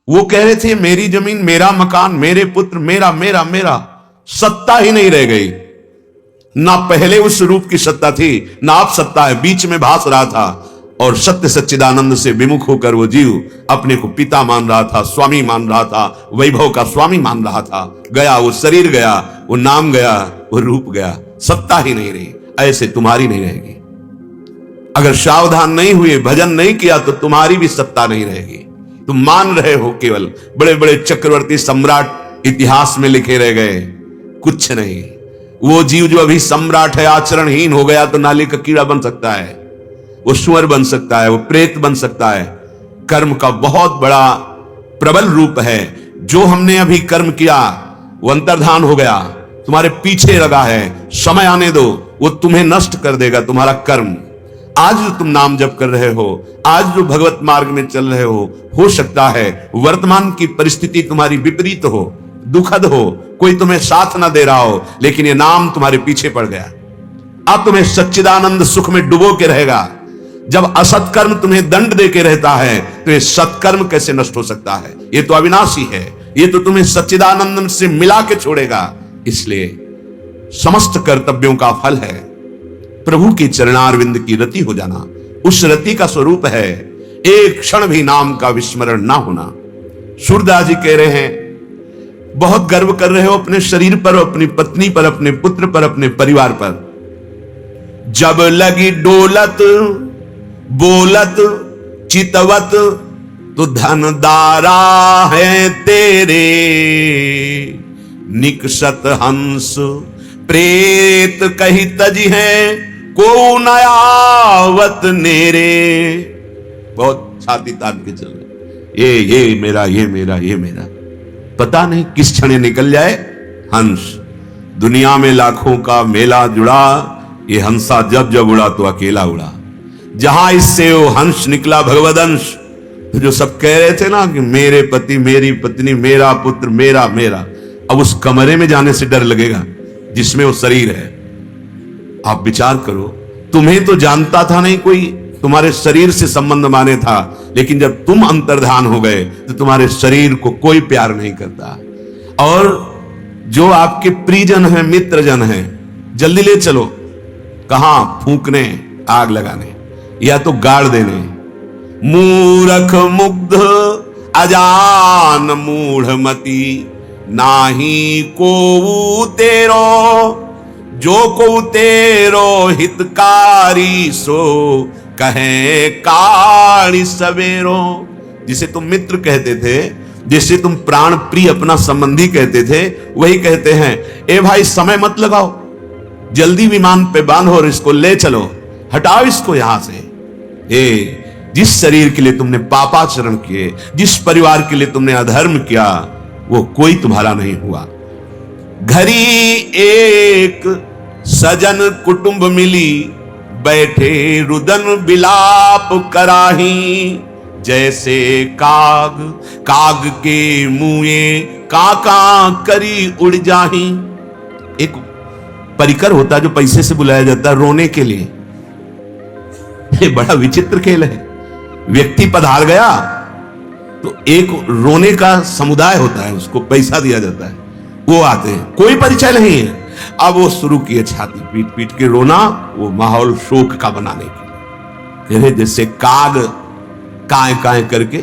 वो कह रहे थे मेरी जमीन, मेरा मकान, मेरे पुत्र, मेरा मेरा मेरा। सत्ता ही नहीं रह गई। ना पहले उस रूप की सत्ता थी, ना अब सत्ता है। बीच में भास रहा था और सत्य सच्चिदानंद से विमुख होकर वो जीव अपने को पिता मान रहा था, स्वामी मान रहा था, वैभव का स्वामी मान रहा था। गया वो शरीर, गया वो नाम, गया वो रूप, गया, सत्ता ही नहीं रही। ऐसे तुम्हारी नहीं रहेगी। अगर सावधान नहीं हुए, भजन नहीं किया, तो तुम्हारी भी सत्ता नहीं रहेगी। तुम मान रहे हो केवल बड़े बड़े चक्रवर्ती सम्राट इतिहास में लिखे रह गए, कुछ नहीं। वो जीव जो अभी सम्राट है, आचरणहीन हो गया तो नाली का कीड़ा बन सकता है, वो सुअर बन सकता है, वो प्रेत बन सकता है। कर्म का बहुत बड़ा प्रबल रूप है। जो हमने अभी कर्म किया वो अंतर्धान हो गया, तुम्हारे पीछे लगा है। समय आने दो, वो तुम्हें नष्ट कर देगा तुम्हारा कर्म। आज जो तुम नाम जप कर रहे हो, आज जो भगवत मार्ग में चल रहे हो सकता है वर्तमान की परिस्थिति तुम्हारी विपरीत हो, दुखद हो, कोई तुम्हें साथ ना दे रहा हो, लेकिन ये नाम तुम्हारे पीछे पड़ गया। अब तुम्हें सच्चिदानंद सुख में डुबो के रहेगा। जब असत्कर्म तुम्हें दंड दे के रहता है तो ये सत्कर्म कैसे नष्ट हो सकता है? ये तो अविनाशी है, ये तो तुम्हें सच्चिदानंद से मिला के छोड़ेगा। इसलिए समस्त कर्तव्यों का फल है प्रभु की चरणारविंद की रति हो जाना। उस रति का स्वरूप है एक क्षण भी नाम का विस्मरण ना होना। सूरदास जी कह रहे हैं, बहुत गर्व कर रहे हो अपने शरीर पर, अपनी पत्नी पर, अपने पुत्र पर, अपने परिवार पर। जब लगी डोलत बोलत चितवत, तो धनदारा है तेरे। निकषत हंस प्रेत कही तजी है, को नयावत नेरे। बहुत छाती तान के चल रहे, ये मेरा, ये मेरा, ये मेरा। पता नहीं किस क्षण निकल जाए हंस। दुनिया में लाखों का मेला जुड़ा, ये हंसा जब जब उड़ा तो अकेला उड़ा। जहां इससे वो हंस निकला भगवदंश, तो जो सब कह रहे थे ना कि मेरे पति, मेरी पत्नी, मेरा पुत्र, मेरा मेरा, अब उस कमरे में जाने से डर लगेगा जिसमें वो शरीर है। आप विचार करो, तुम्हें तो जानता था नहीं कोई, तुम्हारे शरीर से संबंध माने था, लेकिन जब तुम अंतर्धान हो गए तो तुम्हारे शरीर को कोई प्यार नहीं करता। और जो आपके प्रियजन हैं, मित्रजन हैं, जल्दी ले चलो। कहां? फूंकने, आग लगाने, या तो गाड़ देने। मूरख मुग्ध अजान मूढ़मती, नाही को तेरो। जो को तेरो हितकारी, सो कहे काड़ी सवेरो। जिसे तुम मित्र कहते थे, जिसे तुम प्राण प्रिय अपना संबंधी कहते थे, वही कहते हैं, ए भाई समय मत लगाओ, जल्दी विमान पे बांधो और इसको ले चलो, हटाओ इसको यहां से। जिस शरीर के लिए तुमने पापाचरण किए, जिस परिवार के लिए तुमने अधर्म किया, वो कोई तुम्हारा नहीं हुआ। घरी एक सजन कुटुंब मिली, बैठे रुदन बिलाप कराही। जैसे काग काग के मुए, काका करी उड़ जाही। एक परिकर होता है जो पैसे से बुलाया जाता है रोने के लिए। ये बड़ा विचित्र खेल है। व्यक्ति पधार गया तो एक रोने का समुदाय होता है, उसको पैसा दिया जाता है, वो आते हैं, कोई परिचय नहीं है। अब वो शुरू किए छाती पीट पीट के रोना, वो माहौल शोक का बनाने के लिए। जैसे काग काय काय करके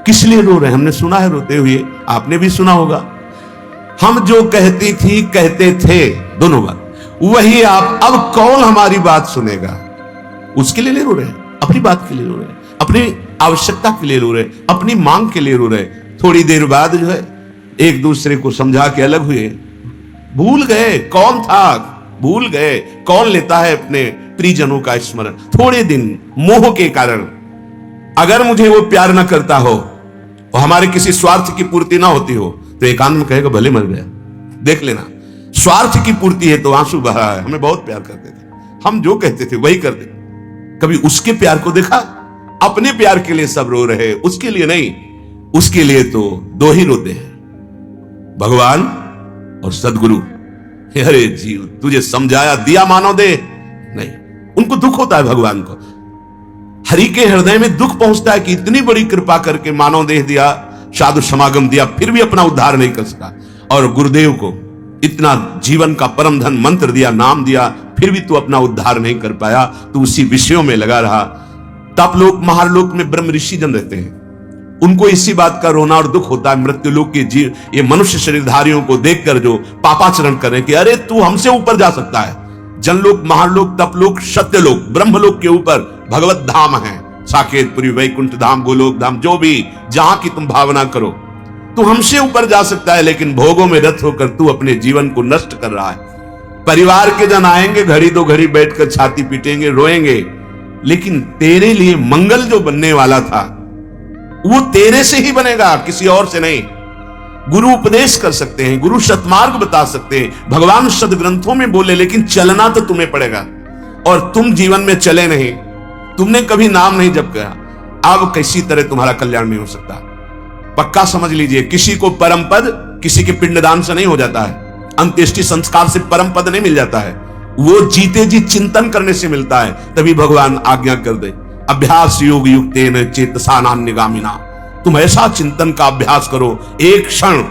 किस लिए रो रहे हैं? हमने सुना है रोते हुए, आपने भी सुना होगा। हम जो कहती थी, कहते थे, दोनों बात वही आप। अब कौन हमारी बात सुनेगा? उसके लिए रो रहे हैं, अपनी बात के लिए रो रहे हैं, अपनी आवश्यकता के लिए रो रहे, अपनी मांग के लिए रो रहे। थोड़ी देर बाद जो है एक दूसरे को समझा के अलग हुए, भूल गए कौन था, भूल गए कौन लेता है अपने प्रियजनों का स्मरण। थोड़े दिन मोह के कारण, अगर मुझे वो प्यार ना करता हो और हमारे किसी स्वार्थ की पूर्ति ना होती हो, तो एकांत में कहेगा भले मर गया। देख लेना, स्वार्थ की पूर्ति है तो आंसू बहा है। हमें बहुत प्यार करते थे, हम जो कहते थे वही करते। कभी उसके प्यार को देखा? अपने प्यार के लिए सब रो रहे, उसके लिए नहीं। उसके लिए तो दो ही रोते हैं, भगवान और सदगुरु। अरे जीव, तुझे समझाया दिया मानो दे नहीं। उनको दुख होता है भगवान को, हरि के हृदय में दुख पहुंचता है कि इतनी बड़ी कृपा करके मानव देह दिया, साधु समागम दिया, फिर भी अपना उद्धार नहीं कर सका। और गुरुदेव को इतना जीवन का परम धन मंत्र दिया, नाम दिया, फिर भी तू अपना उद्धार नहीं कर पाया, तू उसी विषयों में लगा रहा। तपलोक महालोक में ब्रह्म ऋषि जन रहते हैं, उनको इसी बात का रोना और दुख होता है मृत्यु लोक के जीव, ये मनुष्य शरीरधारियों को देखकर जो पापाचरण करें कि अरे तू हमसे ऊपर जा सकता है। जनलोक, महालोक, तपलोक, सत्यलोक, ब्रह्मलोक के ऊपर भगवत धाम है, साकेतपुरी, वैकुंठ धाम, गोलोक धाम, जो भी जहां की तुम भावना करो, तू हमसे ऊपर जा सकता है। लेकिन भोगों में रत होकर तू अपने जीवन को नष्ट कर रहा है। परिवार के जन आएंगे, घड़ी दो घड़ी बैठकर छाती पीटेंगे, रोएंगे, लेकिन तेरे लिए मंगल जो बनने वाला था वो तेरे से ही बनेगा, किसी और से नहीं। गुरु उपदेश कर सकते हैं, गुरु सतमार्ग बता सकते हैं, भगवान सदग्रंथों में बोले, लेकिन चलना तो तुम्हें पड़ेगा। और तुम जीवन में चले नहीं, तुमने कभी नाम नहीं जप किया, अब किसी तरह तुम्हारा कल्याण नहीं हो सकता। पक्का समझ लीजिए, किसी को परम पद किसी के पिंडदान से नहीं हो जाता है, अंत्येष्टि संस्कार से परम पद नहीं मिल जाता है, वो जीते जी चिंतन करने से मिलता है। तभी भगवान आज्ञा कर दे, अभ्यास योग युक्तेन चेतसा नान्यगामिना, तुम ऐसा चिंतन का अभ्यास करो, एक क्षण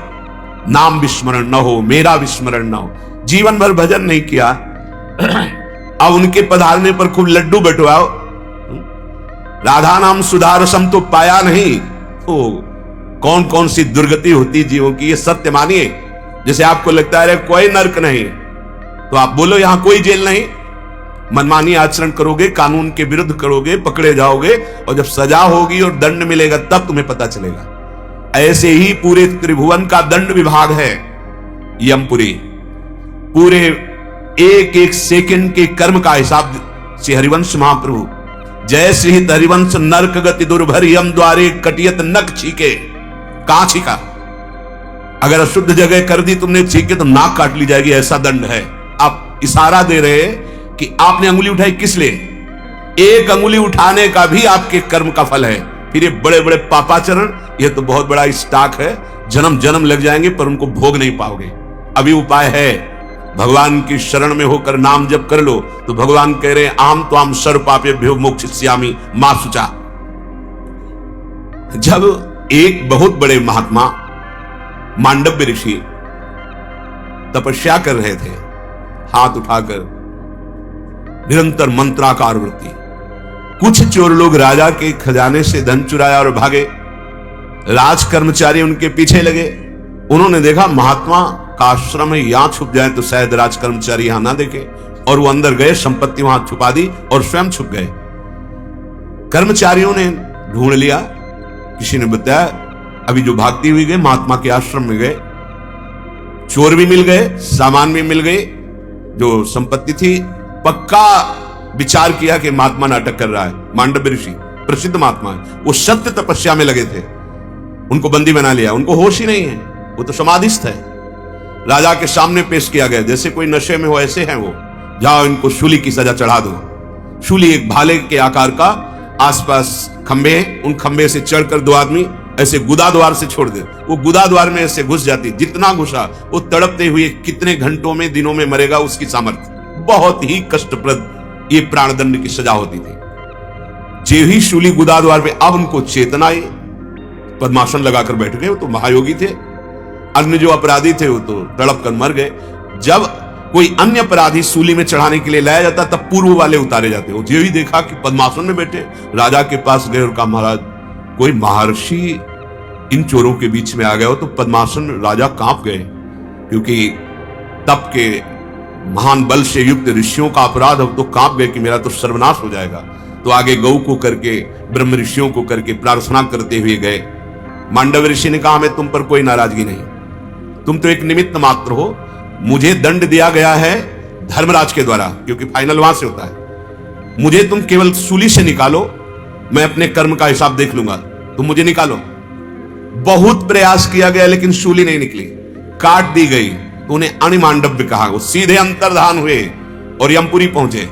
नाम विस्मरण न हो, मेरा विस्मरण न हो। जीवन भर भजन नहीं किया, अब उनके पधारने पर खूब लड्डू बटवाओ, राधा नाम सुधारसम तो पाया नहीं, तो कौन कौन सी दुर्गति होती जीवों की, ये सत्य मानिए। जैसे आपको लगता है कोई नर्क नहीं, तो आप बोलो यहां कोई जेल नहीं। मनमानी आचरण करोगे, कानून के विरुद्ध करोगे, पकड़े जाओगे, और जब सजा होगी और दंड मिलेगा तब तुम्हें पता चलेगा। ऐसे ही पूरे त्रिभुवन का दंड विभाग है यमपुरी, पूरे एक एक सेकंड के कर्म का हिसाब श्री हरिवंश महाप्रभु, जय श्री हरिवंश नरक गति दुर्भर यम द्वारे कटियत नक छीके, कहां छीका? अगर अशुद्ध जगह कर दी तुमने छीके तो नाक काट ली जाएगी, ऐसा दंड है। आप इशारा दे रहे कि आपने अंगुली उठाई किस लिए? एक अंगुली उठाने का भी आपके कर्म का फल है। फिर ये बड़े बड़े पापाचरण, ये तो बहुत बड़ा स्टॉक है, जन्म जन्म लग जाएंगे पर उनको भोग नहीं पाओगे। अभी उपाय है, भगवान की शरण में होकर नाम जप कर लो, तो भगवान कह रहे हैं आम तो आम सर्व पापेभ्यो मोक्षयिष्यामि मा शुचा। जब एक बहुत बड़े महात्मा मांडव्य ऋषि तपस्या कर रहे थे, हाथ उठाकर निरंतर मंत्राकार वृत्ति, कुछ चोर लोग राजा के खजाने से धन चुराया और भागे। राज कर्मचारी उनके पीछे लगे, उन्होंने देखा महात्मा का आश्रम है, यहां छुप जाए तो शायद राज कर्मचारी यहां ना देखे, और वो अंदर गए, संपत्ति वहां छुपा दी और स्वयं छुप गए। कर्मचारियों ने ढूंढ लिया, किसी ने बताया, अभी जो भागती हुई गए महात्मा के आश्रम में गए, चोर भी मिल गए, सामान भी मिल गए, जो संपत्ति थी। पक्का विचार किया कि महात्मा नाटक कर रहा है। मांडव्य ऋषि प्रसिद्ध महात्मा है, वो सत्य तपस्या में लगे थे, उनको बंदी बना लिया, उनको होश ही नहीं है, वो तो समाधिस्थ है। राजा के सामने पेश किया गया, जैसे कोई नशे में हो ऐसे हैं वो, जाओ इनको शूली की सजा चढ़ा दो। शूली एक भाले के आकार का, आसपास खंबे, उन खंबे से चढ़कर दो आदमी ऐसे गुदा द्वार से छोड़ दे, वो गुदा द्वार में ऐसे घुस जाती, जितना घुसा वो तड़पते हुए कितने घंटों में दिनों में मरेगा उसकी सामर्थ्य। बहुत ही कष्टप्रद ये प्राणदंड की सजा होती थी। जे ही शूली गुदा द्वार पे, अब उनको चेतना आई, पद्मासन लगाकर बैठ गए। वो तो महायोगी थे, अन्य जो अपराधी थे वो तो तड़प कर मर गए। जब कोई अन्य अपराधी सूली में चढ़ाने के लिए लाया जाता तब पूर्व वाले उतारे जाते। वो जे ही देखा कि पद्मासन में बैठे, राजा के पास गए और कहा महाराज कोई महर्षि इन चोरों के बीच में आ गया हो। तो पद्मासन राजा कांप गए, क्योंकि तप के महान बल से युक्त ऋषियों का अपराध, अब तो कांप गए कि मेरा तो सर्वनाश हो जाएगा। तो आगे गौ को करके, ब्रह्म ऋषियों को करके प्रार्थना करते हुए गए। मांडव्य ऋषि ने कहा हमें तुम पर कोई नाराजगी नहीं, तुम तो एक निमित्त मात्र हो, मुझे दंड दिया गया है धर्मराज के द्वारा, क्योंकि फाइनल वहां से होता है। मुझे तुम केवल सूली से निकालो, मैं अपने कर्म का हिसाब देख लूंगा, तुम मुझे निकालो। बहुत प्रयास किया गया लेकिन सूली नहीं निकली, काट दी गई। तो उन्हें अणिमांडव्य कहा। वो सीधे अंतर्धान हुए और यमपुरी पहुंचे।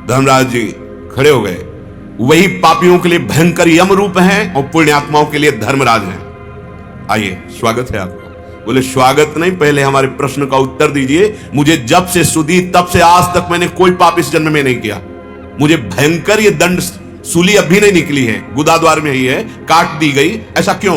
धर्मराज जी खड़े हो गए, वही पापियों के लिए भयंकर यम रूप हैं और पुण्यात्माओं के लिए धर्मराज हैं। आइए, स्वागत है आपका। बोले स्वागत नहीं, पहले हमारे प्रश्न का उत्तर दीजिए। मुझे जब से सुधी तब से आज तक मैंने कोई पाप इस जन्म में नहीं किया, मुझे भयंकर ये दंड सूली अभी नहीं निकली है, गुदा द्वार में ही है, काट दी गई, ऐसा क्यों?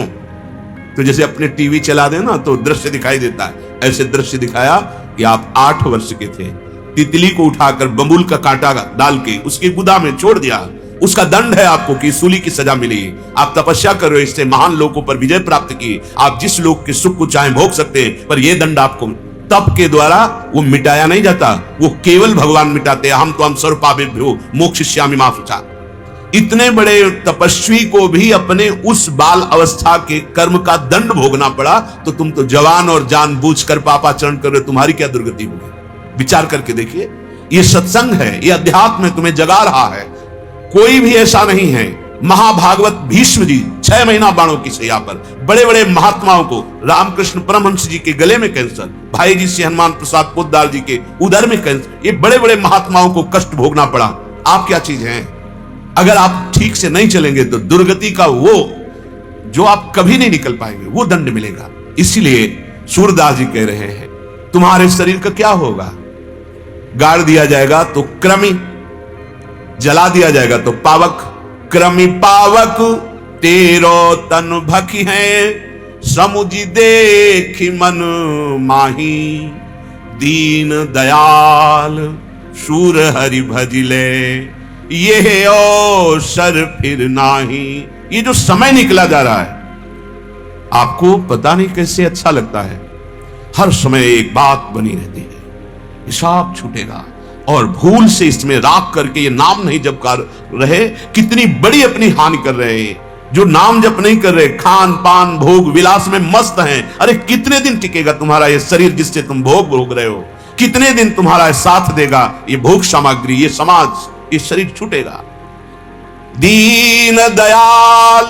तो जैसे अपने टीवी चला दें ना तो दृश्य दिखाई देता है, ऐसे दृश्य दिखाया कि आप 8 वर्ष के थे, तितली को उठाकर बबूल का कांटा डाल के उसके गुदा में छोड़ दिया, उसका दंड है आपको कि सूली की सजा मिली। आप तपस्या कर रहे हो, इससे महान लोगों पर विजय प्राप्त की, आप जिस लोग के सुख को चाहे भोग सकते हैं, पर यह दंड आपको तप के द्वारा वो मिटाया नहीं जाता, वो केवल भगवान मिटाते हैं। हम तो हम सर्वपापेभ्यो मोक्षयिष्यामि मा शुचा। इतने बड़े तपस्वी को भी अपने उस बाल अवस्था के कर्म का दंड भोगना पड़ा, तो तुम तो जवान और जानबूझकर पापाचरण कर रहे हो, तुम्हारी क्या दुर्गति होगी? विचार करके देखिए, ये सत्संग है, ये अध्यात्म है, तुम्हें जगा रहा है। कोई भी ऐसा नहीं है। महाभागवत भीष्म जी 6 महीना बाणों की सैया पर, बड़े बड़े महात्माओं को, रामकृष्ण परमहंस जी के गले में कैंसर, भाई जी से हनुमान प्रसाद पोद्दार जी के उदर में कैंसर, ये बड़े बड़े महात्माओं को कष्ट भोगना पड़ा। आप क्या चीज हैं? अगर आप ठीक से नहीं चलेंगे तो दुर्गति का वो जो आप कभी नहीं निकल पाएंगे, वो दंड मिलेगा। इसीलिए सूरदास जी कह रहे हैं, तुम्हारे शरीर का क्या होगा? गाड़ दिया जाएगा तो क्रमी, जला दिया जाएगा तो पावक। क्रमी पावक तेरो तन भखी है, समुझी देखी मन माही। दीन दयाल शूर हरि भजिले, ये अवसर फिर नाही। ये जो समय निकला जा रहा है, आपको पता नहीं कैसे अच्छा लगता है। हर समय एक बात बनी रहती है, हिसाब छूटेगा, और भूल से इसमें राख करके ये नाम नहीं जप कर रहे, कितनी बड़ी अपनी हानि कर रहे हैं। जो नाम जप नहीं कर रहे, खान पान भोग विलास में मस्त हैं। अरे कितने दिन टिकेगा तुम्हारा ये शरीर जिससे तुम भोग रहे हो? कितने दिन तुम्हारा साथ देगा ये भोग सामग्री, ये समाज, ये शरीर छूटेगा। दीन दयाल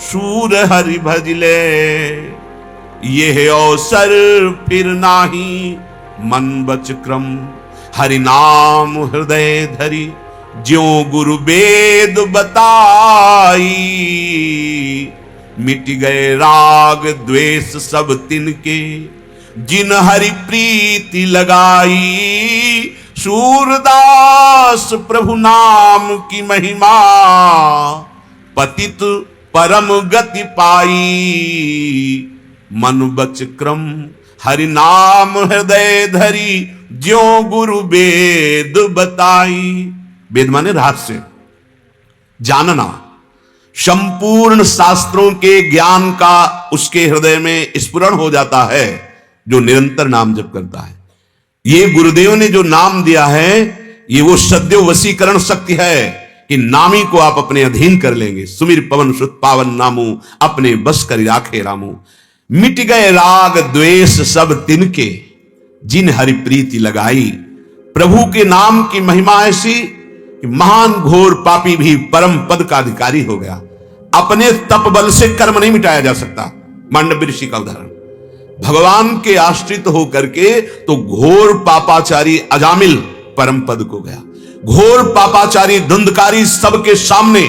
शूर हरि भजले, ये अवसर फिर नाही। मन बच क्रम हरि नाम हृदय धरी, ज्यों गुरु वेद बताई। मिट गए राग द्वेष सब तिनके, जिन हरि प्रीति लगाई। सूरदास प्रभु नाम की महिमा, पतित परम गति पाई। मन बच क्रम हरि नाम हृदय धरी, ज्यों गुरु वेद बताई। वेद माने रहस्य, जानना। संपूर्ण शास्त्रों के ज्ञान का उसके हृदय में स्फुरण हो जाता है जो निरंतर नाम जप करता है। ये गुरुदेव ने जो नाम दिया है, ये वो सद्यो वशीकरण शक्ति है कि नामी को आप अपने अधीन कर लेंगे। सुमिर पवन सुत पावन नामू, अपने बस कर राखे रामू। मिट गए राग द्वेष सब तिनके, जिन हरि प्रीति लगाई। प्रभु के नाम की महिमा ऐसी कि महान घोर पापी भी परम पद का अधिकारी हो गया। अपने तप बल से कर्म नहीं मिटाया जा सकता। मांडव्य ऋषि का उदाहरण, भगवान के आश्रित होकर के तो घोर पापाचारी अजामिल परम पद को गया। घोर पापाचारी धुंधकारी सबके सामने,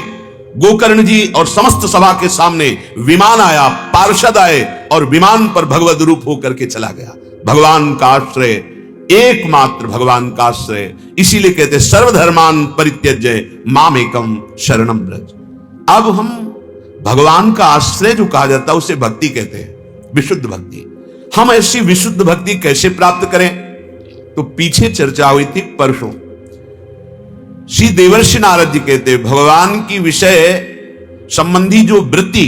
गोकर्ण जी और समस्त सभा के सामने विमान आया, पार्षद आए और विमान पर भगवद रूप होकर के चला गया। भगवान का आश्रय, एकमात्र भगवान का आश्रय। इसीलिए कहते सर्वधर्मान परित्यज्य मामेकम शरणम व्रज। अब हम भगवान का आश्रय जो कहा जाता है उसे भक्ति कहते हैं, विशुद्ध भक्ति। हम ऐसी विशुद्ध भक्ति कैसे प्राप्त करें? तो पीछे चर्चा हुई थी परसों। श्री देवर्षि नारद जी कहते भगवान की विषय संबंधी जो वृत्ति,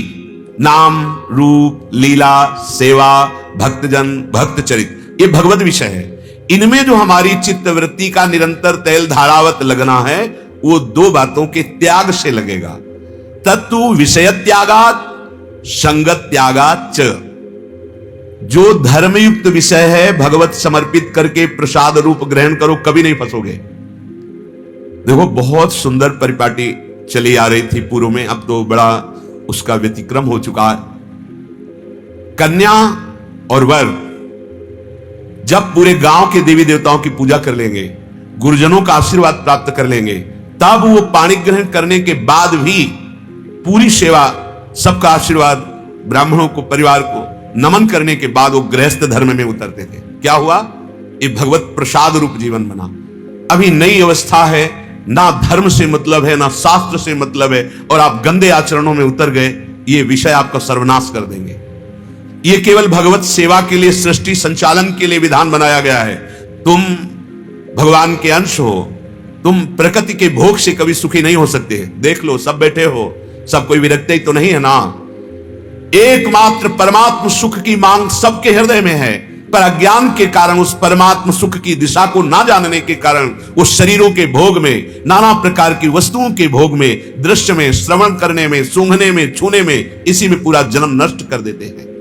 नाम रूप लीला सेवा भक्तजन भक्त चरित, ये भगवत विषय है। इनमें जो हमारी चित्त वृत्ति का निरंतर तैल धारावत लगना है, वो 2 बातों के त्याग से लगेगा। तत्व विषय त्यागात, संगत त्यागात च। जो धर्मयुक्त विषय है भगवत समर्पित करके प्रसाद रूप ग्रहण करो, कभी नहीं फंसोगे। देखो बहुत सुंदर परिपाटी चली आ रही थी पूर्व में, अब तो बड़ा उसका व्यतिक्रम हो चुका है। कन्या और वर जब पूरे गांव के देवी देवताओं की पूजा कर लेंगे, गुरुजनों का आशीर्वाद प्राप्त कर लेंगे, तब वो पाणी ग्रहण करने के बाद भी पूरी सेवा, सबका आशीर्वाद, ब्राह्मणों को, परिवार को नमन करने के बाद वो गृहस्थ धर्म में उतरते थे। क्या हुआ? ये भगवत प्रसाद रूप जीवन बना। अभी नई अवस्था है, ना धर्म से मतलब है ना शास्त्र से मतलब है, और आप गंदे आचरणों में उतर गए, ये विषय आपका सर्वनाश कर देंगे। ये केवल भगवत सेवा के लिए, सृष्टि संचालन के लिए विधान बनाया गया है। तुम भगवान के अंश हो, तुम प्रकृति के भोग से कभी सुखी नहीं हो सकते। देख लो, सब बैठे हो, सब कोई विरक्त ही तो नहीं है ना। एकमात्र परमात्म सुख की मांग सबके हृदय में है, पर अज्ञान के कारण, उस परमात्म सुख की दिशा को ना जानने के कारण, उस शरीरों के भोग में, नाना प्रकार की वस्तुओं के भोग में, दृश्य में, श्रवण करने में, सूंघने में, छूने में, इसी में पूरा जन्म नष्ट कर देते हैं।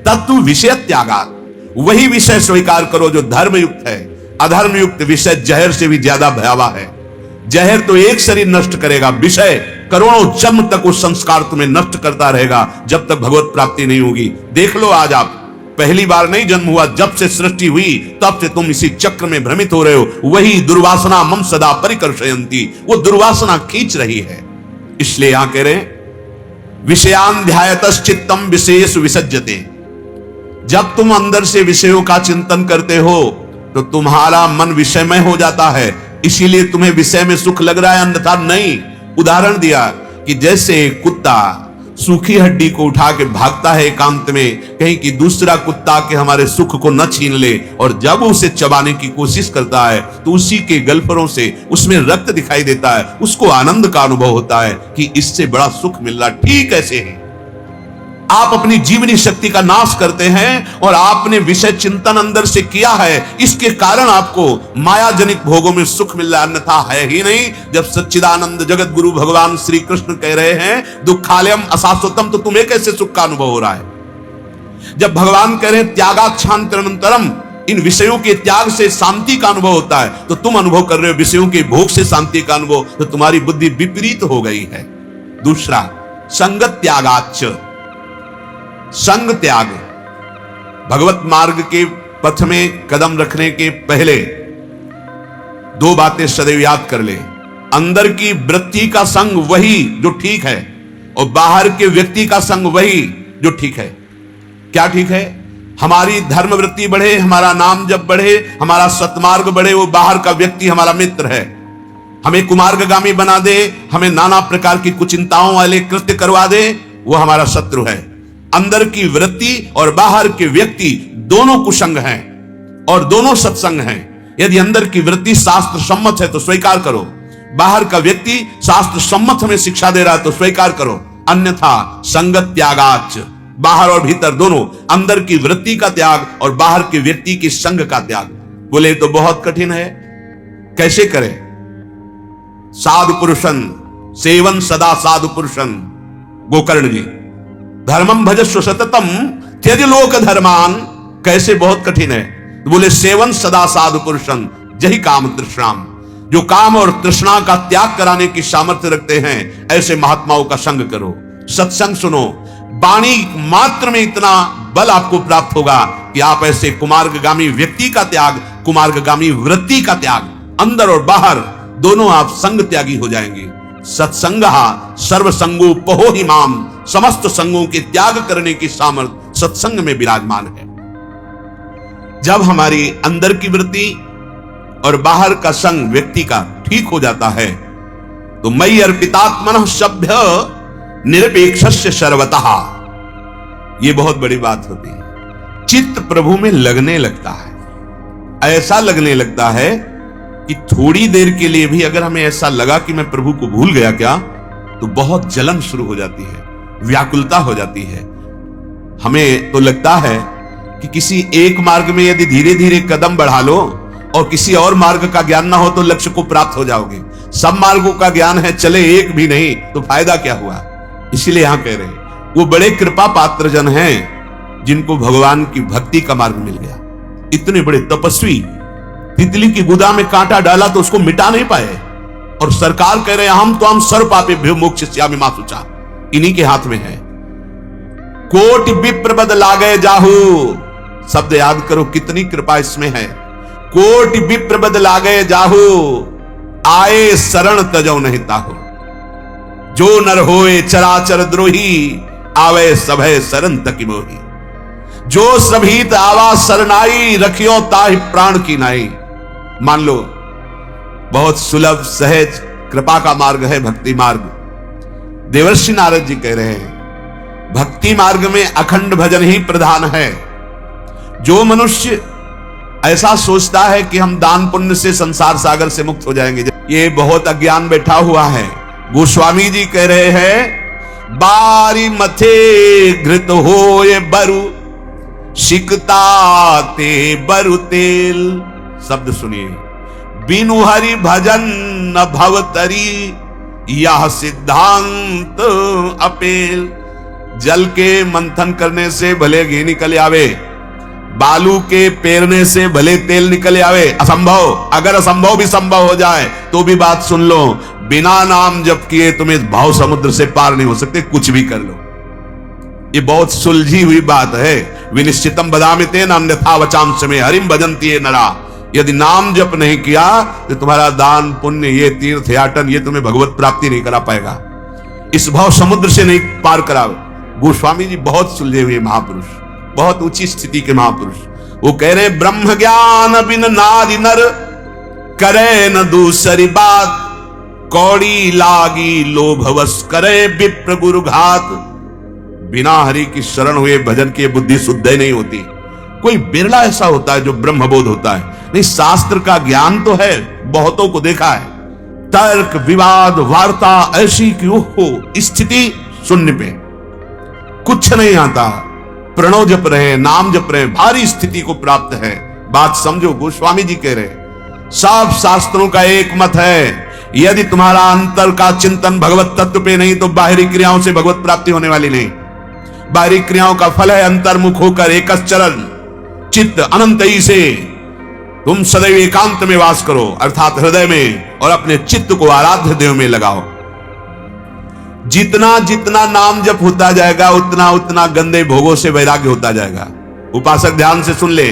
तत्व विषय त्यागात, वही विषय स्वीकार करो जो धर्म युक्त है। अधर्म युक्त विषय जहर से भी ज्यादा भयावह है। जहर तो एक शरीर नष्ट करेगा, विषय करोड़ों जन्म तक उस संस्कार तुम्हें नष्ट करता रहेगा, जब तक भगवत प्राप्ति नहीं होगी। देख लो, आज आप पहली बार नहीं जन्म हुआ, जब से सृष्टि हुई तब से तुम इसी चक्र में भ्रमित हो रहे हो। वही दुर्वासना मम सदा परिकर्षयन्ति, वो दुर्वासना खींच रही है। इसलिए यहां कह रहे विषयान ध्यायतश्चित्तम विषयेषु विसज्जते। जब तुम अंदर से विषयों का चिंतन करते हो तो तुम्हारा मन विषयमय हो जाता है, इसीलिए तुम्हें विषय में सुख लग रहा है, अन्यथा नहीं। उदाहरण दिया कि जैसे कुत्ता सूखी हड्डी को उठा के भागता है एकांत में, कहीं कि दूसरा कुत्ता के हमारे सुख को न छीन ले, और जब उसे चबाने की कोशिश करता है तो उसी के गलफरों से उसमें रक्त दिखाई देता है, उसको आनंद का अनुभव होता है कि इससे बड़ा सुख मिल रहा। ठीक ऐसे है, आप अपनी जीवनी शक्ति का नाश करते हैं और आपने विषय चिंतन अंदर से किया है, इसके कारण आपको माया जनित भोगों में सुख मिल रहा है, अन्यथा है ही नहीं। जब सच्चिदानंद जगत गुरु भगवान श्री कृष्ण कह रहे हैं दुखालयम अशाश्वतम, तो तुम्हें कैसे सुख का अनुभव हो रहा है? जब भगवान कह रहे हैं त्यागाच्छांतरनंतरम, इन विषयों के त्याग से शांति का अनुभव होता है, तो तुम अनुभव कर रहे हो विषयों के भोग से शांति का अनुभव, तो तुम्हारी बुद्धि विपरीत हो गई है। दूसरा, संगत त्यागाच्च, संग त्याग। भगवत मार्ग के पथ में कदम रखने के पहले दो बातें सदैव याद कर ले। अंदर की वृत्ति का संग वही जो ठीक है, और बाहर के व्यक्ति का संग वही जो ठीक है। क्या ठीक है? हमारी धर्म वृत्ति बढ़े, हमारा नाम जब बढ़े, हमारा सत्मार्ग बढ़े, वो बाहर का व्यक्ति हमारा मित्र है। हमें कुमार्गगामी बना दे, हमें नाना प्रकार की कुचिंताओं वाले कृत्य करवा दे, वो हमारा शत्रु है। अंदर की वृत्ति और बाहर के व्यक्ति दोनों कुसंग हैं और दोनों सत्संग हैं। यदि अंदर की वृत्ति शास्त्र सम्मत है तो स्वीकार करो, बाहर का व्यक्ति शास्त्र सम्मत हमें शिक्षा दे रहा है तो स्वीकार करो, अन्यथा संगत त्यागाच, बाहर और भीतर दोनों, अंदर की वृत्ति का त्याग और बाहर के व्यक्ति की संग का त्याग। बोले तो बहुत कठिन है, कैसे करें? साधु पुरुषन सेवन सदा साधु पुरुषन, गोकर्ण जी। धर्मम भजस्व सततम त्यज लोक धर्मान, कैसे? बहुत कठिन है। तो बोले सेवन सदा साधु पुरुषन जही काम तृष्णाम, जो काम और तृष्णा का त्याग कराने की सामर्थ्य रखते हैं, ऐसे महात्माओं का संग करो, सत्संग सुनो। वाणी मात्र में इतना बल आपको प्राप्त होगा कि आप ऐसे कुमार्गगामी व्यक्ति का त्याग, कुमार्गगामी वृत्ति का त्याग, अंदर और बाहर दोनों आप संग त्यागी हो जाएंगे। सत्संगः सर्वसंगो पहो हिमाम, समस्त संगों के त्याग करने की सामर्थ्य सत्संग में विराजमान है। जब हमारी अंदर की वृत्ति और बाहर का संग व्यक्ति का ठीक हो जाता है तो मयि अर्पितात्मनः सभ्य निरपेक्षस्य सर्वतः, ये बहुत बड़ी बात होती है। चित्त प्रभु में लगने लगता है, ऐसा लगने लगता है कि थोड़ी देर के लिए भी अगर हमें ऐसा लगा कि मैं प्रभु को भूल गया क्या, तो बहुत जलन शुरू हो जाती है, व्याकुलता हो जाती है। हमें तो लगता है कि किसी एक मार्ग में यदि धीरे धीरे कदम बढ़ा लो और किसी और मार्ग का ज्ञान ना हो तो लक्ष्य को प्राप्त हो जाओगे। सब मार्गों का ज्ञान है, चले एक भी नहीं तो फायदा क्या हुआ? इसीलिए यहां कह रहे हैं वो बड़े कृपा पात्र जन हैं जिनको भगवान की भक्ति का मार्ग मिल गया। इतने बड़े तपस्वी, तितली की गुदा में कांटा डाला तो उसको मिटा नहीं पाए, और सरकार कह रहे हैं हम तो हम सर्व पापेभ्यो मोक्षयिष्यामि मा शुचा, इन्हीं के हाथ में है। कोटि विप्र बद लागे जाहू, शब्द याद करो कितनी कृपा इसमें है। कोटि विप्र बद लागे जाहू, आए शरण तजो नहीं ताहू। जो नर होए चराचर द्रोही, आवे सभय शरण तकी मोही। जो सभीत आवा सरनाई, रखियो ताहि प्राण की नाई। मान लो बहुत सुलभ सहज कृपा का मार्ग है भक्ति मार्ग। देवर्षि नारद जी कह रहे हैं भक्ति मार्ग में अखंड भजन ही प्रधान है। जो मनुष्य ऐसा सोचता है कि हम दान पुण्य से संसार सागर से मुक्त हो जाएंगे, ये बहुत अज्ञान बैठा हुआ है। गोस्वामी जी कह रहे हैं, बारी मथे घृत हो ये बरु, शिकता ते बरु तेल। शब्द सुनिए, बिनु हरि भजन न भवतरी, यह सिद्धांत अपेल। जल के मंथन करने से भले घी निकल आवे, बालू के पेरने से भले तेल निकल आवे, असंभव। अगर असंभव भी संभव हो जाए तो भी बात सुन लो, बिना नाम जप किए तुम्हें भाव समुद्र से पार नहीं हो सकते, कुछ भी कर लो। ये बहुत सुलझी हुई बात है। विनिश्चितम बदामिते अन्यथा वचांस में हरिम भजन्ति ये नरा। यदि नाम जप नहीं किया तो तुम्हारा दान पुण्य, ये तीर्थ याटन, ये तुम्हें भगवत प्राप्ति नहीं करा पाएगा, इस भाव समुद्र से नहीं पार करा। गोस्वामी जी बहुत सुलझे हुए महापुरुष, बहुत ऊंची स्थिति के महापुरुष। वो कह रहे, ब्रह्म ज्ञान बिन नारि नर, करे न दूसरी बात, कौड़ी लागी लोभवश, करे विप्र गुरु घात। बिना हरि की शरण हुए भजन की बुद्धि शुद्ध नहीं होती। कोई बिरला ऐसा होता है जो ब्रह्मबोध होता है। नहीं, शास्त्र का ज्ञान तो है, बहुतों को देखा है। तर्क विवाद वार्ता ऐसी कि ओहो, स्थिति शून्य पे, कुछ नहीं आता, प्रणव जप रहे, नाम जप रहे, भारी स्थिति को प्राप्त है। बात समझो, गोस्वामी जी कह रहे, सब शास्त्रों का एक मत है, यदि तुम्हारा अंतर का चिंतन भगवत तत्व पे नहीं तो बाहरी क्रियाओं से भगवत प्राप्ति होने वाली नहीं। बाहरी क्रियाओं का फल है अंतर्मुख होकर एकच चरण चित्त अनंत ही से तुम सदैव एकांत में वास करो, अर्थात हृदय में, और अपने चित्त को आराध्य देव में लगाओ। जितना जितना नाम जप होता जाएगा उतना उतना गंदे भोगों से वैराग्य होता जाएगा। उपासक ध्यान से सुन ले,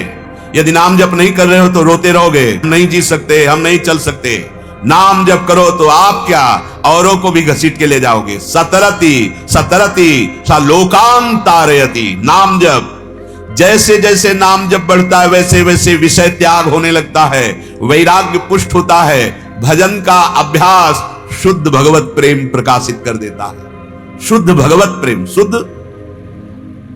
यदि नाम जप नहीं कर रहे हो तो रोते रहोगे, हम नहीं जी सकते, हम नहीं चल सकते। नाम जप करो तो आप क्या, औरों को भी घसीट के ले जाओगे। सतरति सतरति सा लोकान तारयति। नाम जप, जैसे जैसे नाम जप बढ़ता है वैसे वैसे विषय त्याग होने लगता है, वैराग्य पुष्ट होता है, भजन का अभ्यास शुद्ध भगवत प्रेम प्रकाशित कर देता है। शुद्ध भगवत प्रेम, शुद्ध,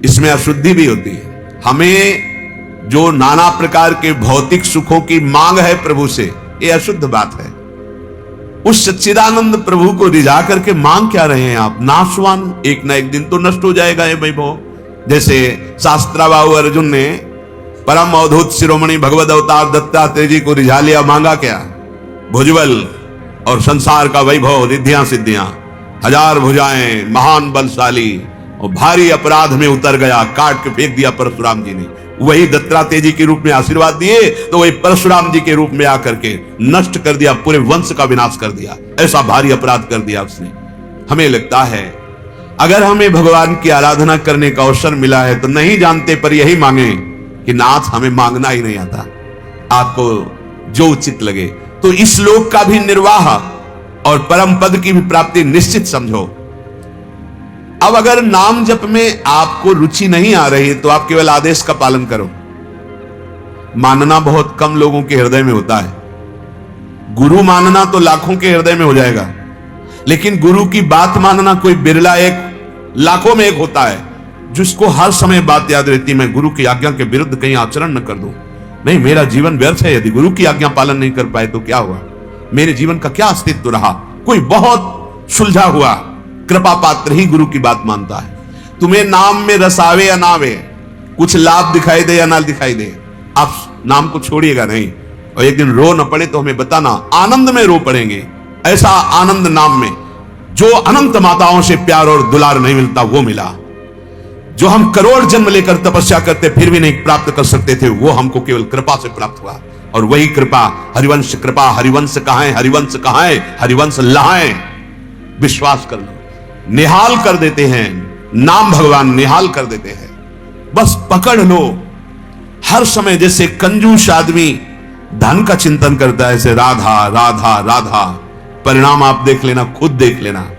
इसमें अशुद्धि भी होती है। हमें जो नाना प्रकार के भौतिक सुखों की मांग है प्रभु से, ये अशुद्ध बात है। उस सच्चिदानंद प्रभु को रिझा करके मांग क्या रहे हैं आप? नाशवान, एक ना एक दिन तो नष्ट हो जाएगा ये वैभव। जैसे शास्त्राबाहु अर्जुन ने परम अवधूत शिरोमणि भगवद अवतार दत्तात्रेय जी को रिझा लिया, मांगा क्या? भुजबल और संसार का वैभव, रिद्धियां सिद्धियां, हजार भुजाएं, महान बलशाली, और भारी अपराध में उतर गया, काट के फेंक दिया परशुराम जी ने। वही दत्तात्रेय जी के रूप में आशीर्वाद दिए तो वही परशुराम जी के रूप में आकर के नष्ट कर दिया, पूरे वंश का विनाश कर दिया। ऐसा भारी अपराध कर दिया उसने। हमें लगता है अगर हमें भगवान की आराधना करने का अवसर मिला है तो नहीं जानते पर यही मांगे कि नाथ हमें मांगना ही नहीं आता, आपको जो उचित लगे। तो इस लोक का भी निर्वाह और परम पद की भी प्राप्ति निश्चित समझो। अब अगर नाम जप में आपको रुचि नहीं आ रही तो आप केवल आदेश का पालन करो। मानना बहुत कम लोगों के हृदय में होता है, गुरु मानना तो लाखों के हृदय में हो जाएगा, लेकिन गुरु की बात मानना कोई बिरला, एक लाखों में एक होता है जिसको हर समय बात याद रहती, मैं गुरु की आज्ञा के विरुद्ध कहीं आचरण न कर दूं। नहीं, मेरा जीवन व्यर्थ है यदि गुरु की आज्ञा पालन नहीं कर पाए तो क्या हुआ, मेरे जीवन का क्या अस्तित्व रहा। कोई बहुत सुलझा हुआ कृपा पात्र ही गुरु की बात मानता है। तुम्हें नाम में रस आवे या ना आवे, कुछ लाभ दिखाई दे या ना दिखाई दे, आप नाम को छोड़िएगा नहीं। और एक दिन रो न पड़े तो हमें बताना, आनंद में रो पड़ेंगे। ऐसा आनंद नाम में जो अनंत माताओं से प्यार और दुलार नहीं मिलता वो मिला। जो हम करोड़ जन्म लेकर तपस्या करते फिर भी नहीं प्राप्त कर सकते थे, वो हमको केवल कृपा से प्राप्त हुआ। और वही कृपा, हरिवंश कृपा, हरिवंश कहाँ है, हरिवंश कहाँ है, हरिवंश लहाए। विश्वास कर लो, निहाल कर देते हैं नाम, भगवान निहाल कर देते हैं। बस पकड़ लो हर समय। जैसे कंजूस आदमी धन का चिंतन करता है, ऐसे राधा राधा राधा, परिणाम आप देख लेना, खुद देख लेना।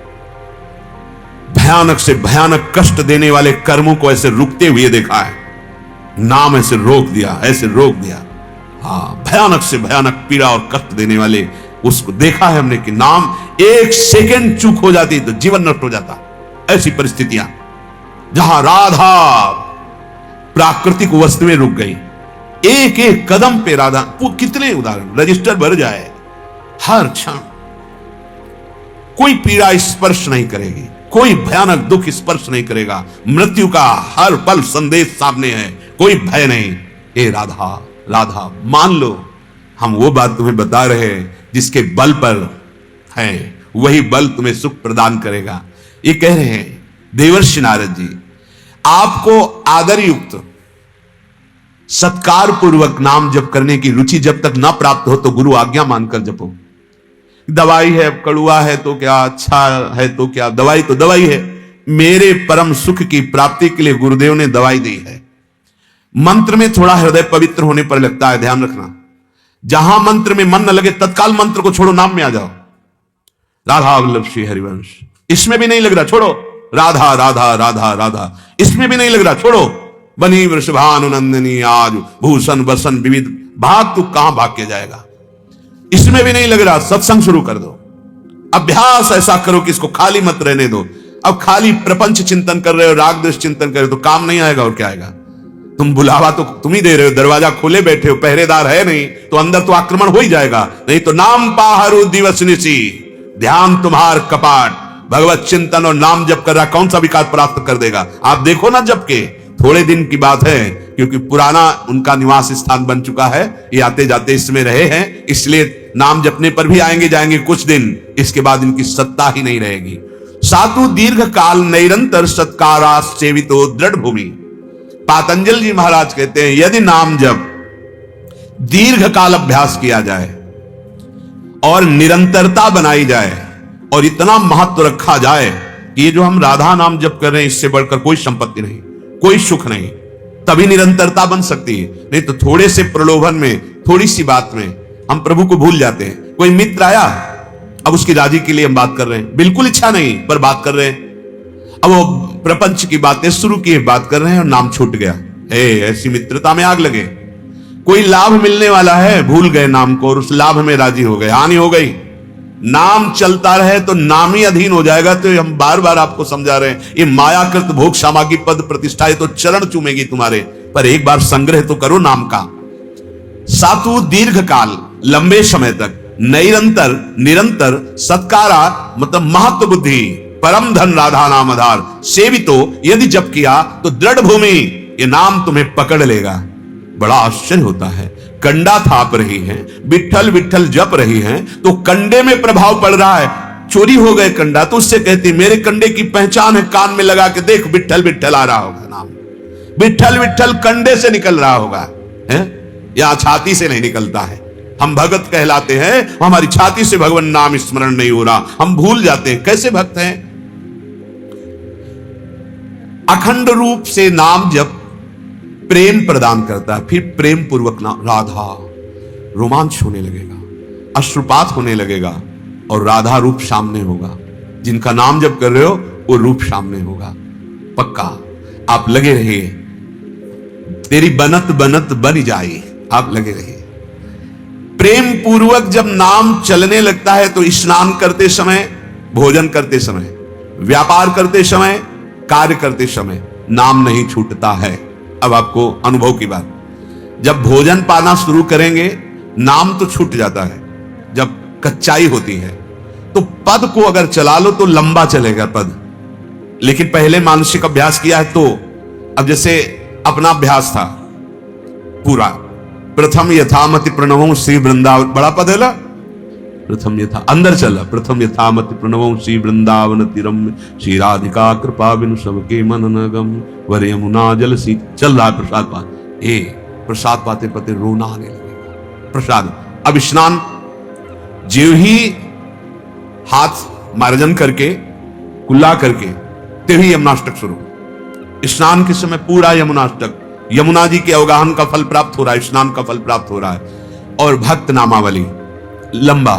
भयानक से भयानक कष्ट देने वाले कर्मों को ऐसे रुकते हुए देखा है, नाम ऐसे रोक दिया, ऐसे रोक दिया। हाँ, भयानक से भयानक पीड़ा और कष्ट देने वाले उसको देखा है हमने कि नाम एक सेकंड चूक हो जाती तो जीवन नष्ट हो जाता। ऐसी परिस्थितियां, जहां राधा प्राकृतिक वस्तुएं रुक गई, एक एक कदम पे राधा, कितने उदाहरण, रजिस्टर भर जाए। हर क्षण कोई पीड़ा स्पर्श नहीं करेगी, कोई भयानक दुख स्पर्श नहीं करेगा, मृत्यु का हर पल संदेश सामने है, कोई भय नहीं। हे राधा, राधा मान लो, हम वो बात तुम्हें बता रहे हैं जिसके बल पर है, वही बल तुम्हें सुख प्रदान करेगा। ये कह रहे हैं देवर्षि नारद जी, आपको आदर युक्त सत्कार पूर्वक नाम जप करने की रुचि जब तक ना प्राप्त हो तो गुरु आज्ञा मानकर जपो। दवाई है, कड़ुआ है तो क्या, अच्छा है तो क्या, दवाई तो दवाई है। मेरे परम सुख की प्राप्ति के लिए गुरुदेव ने दवाई दी है। मंत्र में थोड़ा हृदय पवित्र होने पर लगता है, ध्यान रखना। जहां मंत्र में मन न लगे तत्काल मंत्र को छोड़ो, नाम में आ जाओ। राधा वल्लभ श्री हरिवंश, इसमें भी नहीं लग रहा, छोड़ो। राधा राधा राधा राधा, इसमें भी नहीं लग रहा, छोड़ो। बनी वृषभानुनंदिनी आज भूषण वसन विविध, भाग तू कहां भाग के जाएगा। इसमें भी नहीं लग रहा, सत्संग शुरू कर दो। अभ्यास ऐसा करो कि इसको खाली मत रहने दो। अब खाली प्रपंच चिंतन कर रहे हो, राग द्वेष चिंतन कर रहे हो तो काम नहीं आएगा, और क्या आएगा। तुम बुलावा तो तुम ही दे रहे हो, दरवाजा खोले बैठे हो, पहरेदार है नहीं तो अंदर तो आक्रमण हो ही जाएगा। नहीं तो नाम पाहरू दिवस निशी, ध्यान तुम्हार कपाट। भगवत चिंतन और नाम जप कर रहा, कौन सा विकार प्राप्त कर देगा। आप देखो ना, जप के थोड़े दिन की बात है, क्योंकि पुराना उनका निवास स्थान बन चुका है, ये आते जाते इसमें रहे हैं, इसलिए नाम जपने पर भी आएंगे जाएंगे कुछ दिन, इसके बाद इनकी सत्ता ही नहीं रहेगी। सातु दीर्घ काल निरंतर सत्कारा सेवितो दृढ़ भूमि। पातंजल जी महाराज कहते हैं, यदि नाम जप दीर्घ काल अभ्यास किया जाए और निरंतरता बनाई जाए और इतना महत्व रखा जाए कि ये जो हम राधा नाम जप कर रहे हैं, इससे बढ़कर कोई संपत्ति नहीं, कोई सुख नहीं, तभी निरंतरता बन सकती है। नहीं तो थोड़े से प्रलोभन में, थोड़ी सी बात में हम प्रभु को भूल जाते हैं। कोई मित्र आया, अब उसकी राजी के लिए हम बात कर रहे हैं, बिल्कुल इच्छा नहीं पर बात कर रहे हैं। अब वो प्रपंच की बातें शुरू की, बात कर रहे हैं और नाम छूट गया। ऐसी मित्रता में आग लगे। कोई लाभ मिलने वाला है, भूल गए नाम को और उस लाभ में राजी हो गए, हानि हो गई। नाम चलता रहे तो नाम ही अधीन हो जाएगा। तो हम बार बार आपको समझा रहे हैं, ये मायाकृत भोग सामागी पद प्रतिष्ठा, ये तो चरण चूमेगी तुम्हारे, पर एक बार संग्रह तो करो नाम का। सातु दीर्घ काल, लंबे समय तक, निरंतर निरंतर सत्कारा मतलब महत्व बुद्धि, परम धन राधा नाम आधार, सेवितो यदि जप किया तो दृढ़ भूमि, ये नाम तुम्हें पकड़ लेगा। बड़ा आश्चर्य होता है, कंडा थाप रही है, विठल विठल जप रही है, तो कंडे में प्रभाव पड़ रहा है। चोरी हो गए कंडा तो उससे कहती मेरे कंडे की पहचान है, कान में लगा के देख, विठल विठल आ रहा होगा नाम, विठल विठल कंडे से निकल रहा होगा, है या छाती से नहीं निकलता है। हम भगत कहलाते हैं, हमारी छाती से भगवान नाम स्मरण नहीं हो रहा, हम भूल जाते हैं कैसे भक्त हैं। अखंड रूप से नाम जप प्रेम प्रदान करता है, फिर प्रेम पूर्वक राधा, रोमांच होने लगेगा, अश्रुपात होने लगेगा और राधा रूप सामने होगा। जिनका नाम जप कर रहे हो वो रूप सामने होगा, पक्का। आप लगे रहिए, तेरी बनत बनत बन जाए, आप लगे रहिए। प्रेम पूर्वक जब नाम चलने लगता है तो स्नान करते समय, भोजन करते समय, व्यापार करते समय, कार्य करते समय नाम नहीं छूटता है। अब आपको अनुभव की बात, जब भोजन पाना शुरू करेंगे नाम तो छूट जाता है, जब कच्चाई होती है तो पद को अगर चला लो तो लंबा चलेगा पद, लेकिन पहले मानसिक अभ्यास किया है तो। अब जैसे अपना अभ्यास था पूरा, प्रथम यथामति प्रणवों श्री वृंदावन, बड़ा पद है ना, प्रथम यथा अंदर चला, प्रथम यथामति प्रणवों श्री वृंदावन तिरम श्री राधिका कृपा बिनु सबके मन न गम वर यमुना जल सी, चल रहा है प्रसाद पात। प्रसाद पाते पाते रोना आने लगेगा। प्रसाद, अब स्नान, ज्यों ही हाथ मार्जन करके कुल्ला करके तेही यमुनाष्टक शुरू। स्नान के समय पूरा यमुनाष्टक, यमुना जी के अवगाहन का फल प्राप्त हो रहा है, स्नान का फल प्राप्त हो रहा है। और भक्त नामावली लंबा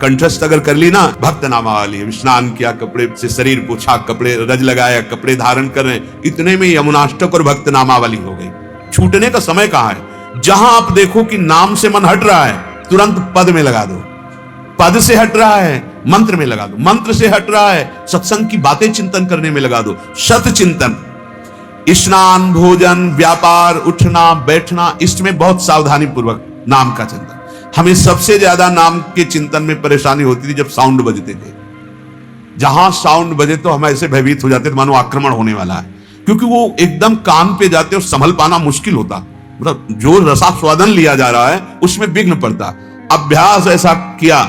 कंठस्थ अगर कर ली ना, भक्त नामावली, स्नान किया, कपड़े से शरीर पोछा, कपड़े रज लगाया, कपड़े धारण कर रहे हैं, इतने में यमुनाष्टक और भक्त नामावली हो गई। छूटने का समय कहां है। जहां आप देखो कि नाम से मन हट रहा है, तुरंत पद में लगा दो। पद से हट रहा है, मंत्र में लगा दो। मंत्र से हट रहा है, सत्संग की बातें चिंतन करने में लगा दो। शत चिंतन, स्नान, भोजन, व्यापार, उठना बैठना, इसमें बहुत सावधानी पूर्वक नाम का चिंतन। हमें सबसे ज्यादा नाम के चिंतन में परेशानी होती थी जब साउंड बजते थे। जहां साउंड बजे तो हम ऐसे भयभीत हो जाते थे मानो आक्रमण होने वाला है, क्योंकि वो एकदम कान पे जाते और संभल पाना मुश्किल होता। मतलब जो रसास्वादन लिया जा रहा है उसमें विघ्न पड़ता। अभ्यास ऐसा किया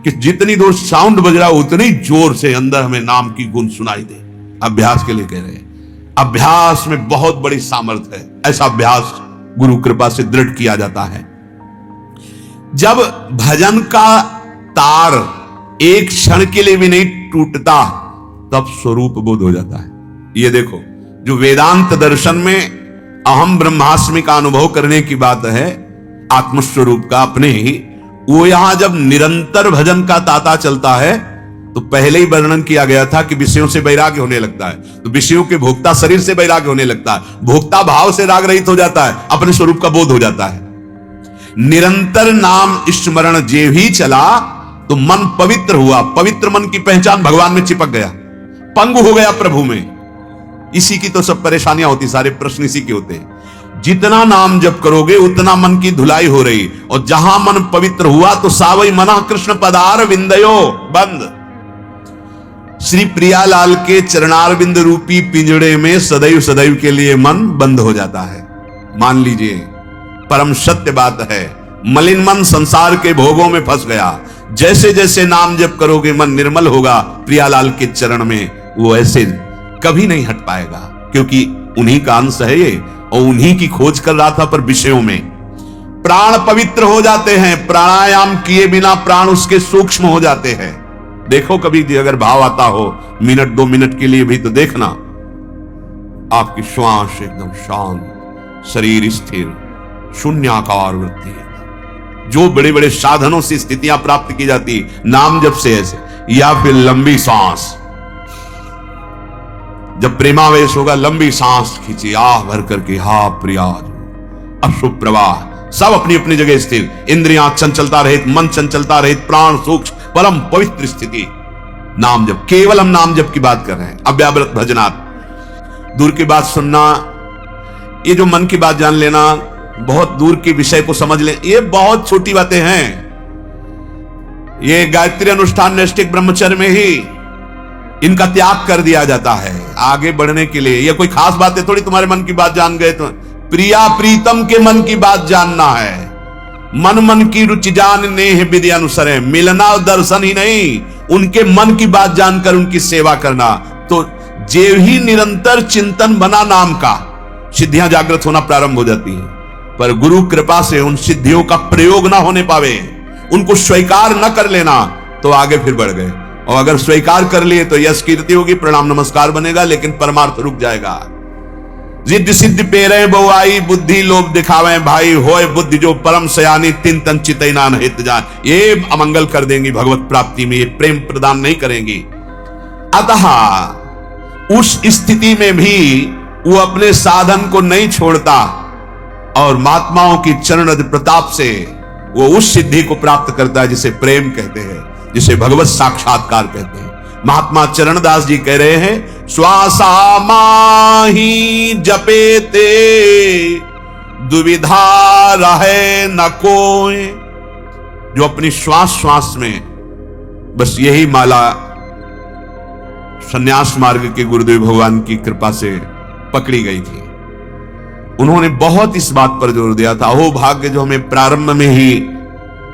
कि जितनी दूर साउंड बज रहा उतनी जोर से अंदर हमें नाम की गुण सुनाई दे। अभ्यास के लिए कह रहे हैं। अभ्यास में बहुत बड़ी सामर्थ्य है। ऐसा अभ्यास गुरु कृपा से दृढ़ किया जाता है। जब भजन का तार एक क्षण के लिए भी नहीं टूटता तब स्वरूप बोध हो जाता है। ये देखो, जो वेदांत दर्शन में अहम ब्रह्मास्मि का अनुभव करने की बात है, आत्मस्वरूप का अपने ही, वो यहां जब निरंतर भजन का ताता चलता है तो पहले ही वर्णन किया गया था कि विषयों से वैराग्य होने लगता है। तो विषयों के भोक्ता शरीर से वैराग्य होने लगता है, भोक्ता भाव से राग रहित हो जाता है, अपने स्वरूप का बोध हो जाता है। निरंतर नाम स्मरण जे भी चला तो मन पवित्र हुआ। पवित्र मन की पहचान भगवान में चिपक गया, पंगु हो गया प्रभु में। इसी की तो सब परेशानियां होती, सारे प्रश्न इसी के होते हैं। जितना नाम जप करोगे उतना मन की धुलाई हो रही, और जहां मन पवित्र हुआ तो सावई मना कृष्ण पदार विंदयो बंद। श्री प्रियालाल के चरणारविंद रूपी पिंजड़े में सदैव सदैव के लिए मन बंद हो जाता है। मान लीजिए, परम सत्य बात है। मलिन मन संसार के भोगों में फंस गया। जैसे जैसे नाम जप करोगे मन निर्मल होगा प्रियालाल के चरण में, वो ऐसे कभी नहीं हट पाएगा, क्योंकि उन्हीं का अंश है ये, और उन्हीं की खोज कर रहा था। पर विषयों में प्राण पवित्र हो जाते हैं। प्राणायाम किए बिना प्राण उसके सूक्ष्म हो जाते हैं। देखो कभी अगर भाव आता हो मिनट 2 मिनट के लिए भी तो देखना, आपकी श्वास एकदम शांत, शरीर स्थिर, शून्याकार वृत्ति। जो बड़े बड़े साधनों से स्थितियां प्राप्त की जाती नाम जप से ऐसे, या फिर लंबी सांस। जब प्रेमावेश होगा लंबी सांस खींची, आह भर करके, हा प्रियाज, अश्रु प्रवाह, सब अपनी अपनी जगह स्थिर, इंद्रियां चंचलता रहित, मन चंचलता रहित, प्राण सूक्ष्म, परम पवित्र स्थिति। नाम जप, केवल हम नाम जप की बात कर रहे हैं। अव्याव्रत भजनात्। दूर की बात सुनना, ये जो मन की बात जान लेना, बहुत दूर के विषय को समझ ले, ये बहुत छोटी बातें हैं। ये गायत्री अनुष्ठान नैष्ठिक ब्रह्मचर्य में ही इनका त्याग कर दिया जाता है आगे बढ़ने के लिए। ये कोई खास बातें थोड़ी, तुम्हारे मन की बात जान गए तो। प्रिया प्रीतम के मन की बात जानना है। मन मन की रुचि जान नेह विधि अनुसरे। मिलना और दर्शन ही नहीं, उनके मन की बात जानकर उनकी सेवा करना। तो जे ही निरंतर चिंतन बना नाम का, सिद्धियां जागृत होना प्रारंभ हो जाती हैं। पर गुरु कृपा से उन सिद्धियों का प्रयोग ना होने पावे, उनको स्वीकार न कर लेना, तो आगे फिर बढ़ गए। और अगर स्वीकार कर लिए तो यश कीर्ति होगी, प्रणाम नमस्कार बनेगा, लेकिन परमार्थ रुक जाएगा। जिद्द सिद्ध पेरे बउआई, बुद्धि लोभ दिखावे भाई, होए बुद्धि जो परम सयानी, तिन तन चितैना हित जान। ये अमंगल कर देंगी भगवत प्राप्ति में, ये प्रेम प्रदान नहीं करेंगी। अतः उस स्थिति में भी वो अपने साधन को नहीं छोड़ता, और महात्माओं की चरण प्रताप से वो उस सिद्धि को प्राप्त करता है जिसे प्रेम कहते हैं, जिसे भगवत साक्षात्कार कहते हैं। महात्मा चरणदास जी कह रहे हैं, श्वासा माही जपेते दुविधा रहे न कोई। जो अपनी श्वास श्वास में बस यही माला संन्यास मार्ग के गुरुदेव भगवान की कृपा से पकड़ी गई थी। उन्होंने बहुत इस बात पर जोर दिया था, अहो भाग्य जो हमें प्रारंभ में ही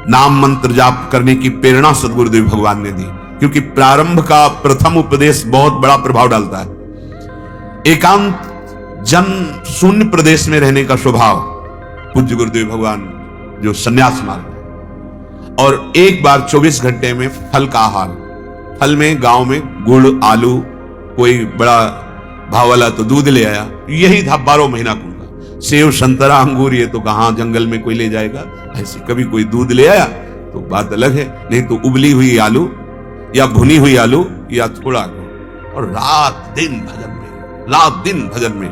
नाम मंत्र जाप करने की प्रेरणा सद्गुरुदेव भगवान ने दी, क्योंकि प्रारंभ का प्रथम उपदेश बहुत बड़ा प्रभाव डालता है। एकांत जन शून्य प्रदेश में रहने का स्वभाव पूज्य गुरुदेव भगवान जो संन्यास मार्ग, और एक बार 24 घंटे में फल का आहार। फल में गांव में गुड़, आलू, कोई बड़ा भाव वाला तो दूध ले आया, यही था 12 महीना का। सेव, संतरा, अंगूर ये तो कहां जंगल में कोई ले जाएगा। ऐसे कभी कोई दूध ले आया तो बात अलग है, नहीं तो उबली हुई आलू या भुनी हुई आलू या थोड़ा, और रात दिन भजन में, रात दिन भजन में।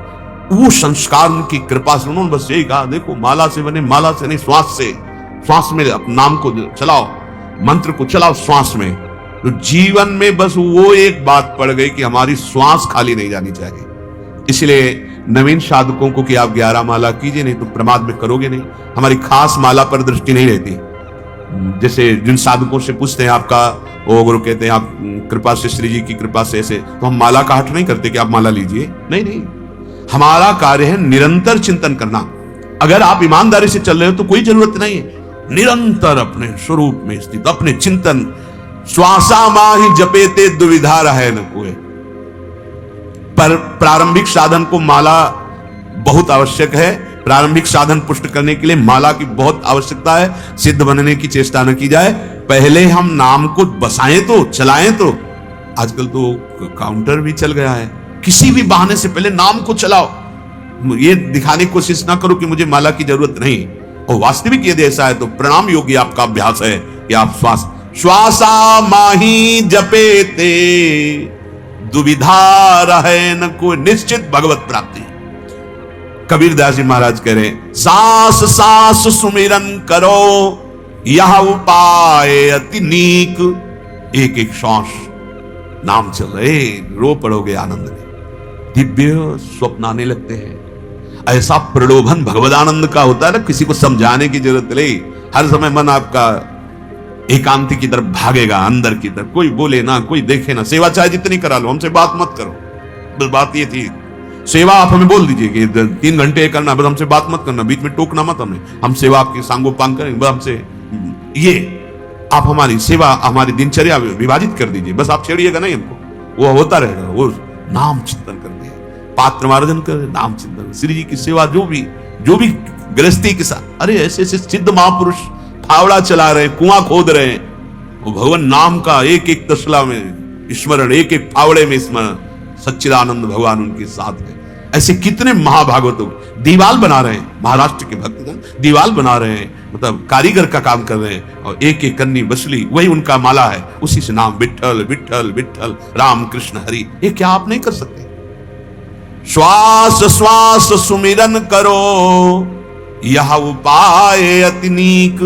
वो संस्कार की कृपा से उन्होंने बस यही कहा, देखो माला से बने, माला से नहीं, श्वास से, श्वास में नाम को चलाओ, मंत्र को चलाओ श्वास में। तो जीवन में बस वो एक बात पड़ गई कि हमारी श्वास खाली नहीं जानी चाहिए। इसलिए नवीन साधकों को कि आप 11 माला कीजिए, नहीं तो प्रमाद में करोगे नहीं। हमारी खास माला पर दृष्टि नहीं रहती। जैसे जिन साधकों से पूछते हैं आपका वो गुरु कहते हैं आप कृपा से, श्री जी की कृपा से ऐसे, तो हम माला का हट नहीं करते कि आप माला लीजिए, नहीं नहीं। हमारा कार्य है निरंतर चिंतन करना। अगर आप ईमानदारी से चल रहे हो तो कोई जरूरत नहीं है, निरंतर अपने स्वरूप में स्थित अपने चिंतन। श्वासा माही जपेते दुविधा रहे न कोई। पर प्रारंभिक साधन को माला बहुत आवश्यक है। प्रारंभिक साधन पुष्ट करने के लिए माला की बहुत आवश्यकता है। सिद्ध बनने की चेष्टा न की जाए, पहले हम नाम को बसाएं तो, चलाएं तो। आजकल तो काउंटर भी चल गया है, किसी भी बहाने से पहले नाम को चलाओ। ये दिखाने की कोशिश ना करो कि मुझे माला की जरूरत नहीं। और वास्तविक यदि ऐसा है तो प्रणाम योगी आपका अभ्यास है कि आप श्वासा माही जपेते दुविधा रहे न कोई, निश्चित भगवत प्राप्ति। कबीरदास जी महाराज कह रहे सांस सांस सुमिरन करो यह उपाय अति नीक। एक एक श्वास नाम चल रहे, रो पड़ोगे आनंद में, दिव्य स्वप्न आने लगते हैं। ऐसा प्रलोभन भगवदानंद का होता है ना, किसी को समझाने की जरूरत नहीं। हर समय मन आपका एकांति की तरफ भागेगा, अंदर की तरफ। कोई बोले ना, कोई देखे ना, सेवा चाहे जितनी करा लो, हमसे बात मत करो। बस बात ये थी, सेवा आप हमें बोल दीजिए कि 3 घंटे करना, बस हमसे बात मत करना, बीच में टोकना मत हमें। हम सेवा आपकी सांगोपांग करेंगे, बस हमसे ये आप हमारी सेवा, हमारी दिनचर्या विभाजित कर दीजिए, बस आप छेड़िएगा नहीं हमको। वो होता रहेगा, वो नाम चिंतन कर दे, पात्र मार्जन कर, नाम चिंतन, श्री जी की सेवा, जो भी गृहस्थी के साथ। अरे ऐसे ऐसे सिद्ध महापुरुष फावड़ा चला रहे, कुआं खोद रहे हैं, वो भगवान नाम का एक एक तसला में स्मरण, एक एक फावड़े में स्मरण, सच्चिदानंद भगवान उनके साथ है। ऐसे कितने महाभागवतों दीवाल बना रहे हैं, महाराष्ट्र के भक्तगण दीवाल बना रहे हैं, मतलब कारीगर का काम कर रहे हैं। और एक एक कन्नी बसली वही उनका माला है, उसी से नाम विठ्ठल विठ्ठल विठ्ठल राम कृष्ण हरि। ये क्या आप नहीं कर सकते? श्वास श्वास सुमिरन करो यह उपाय अति नीक।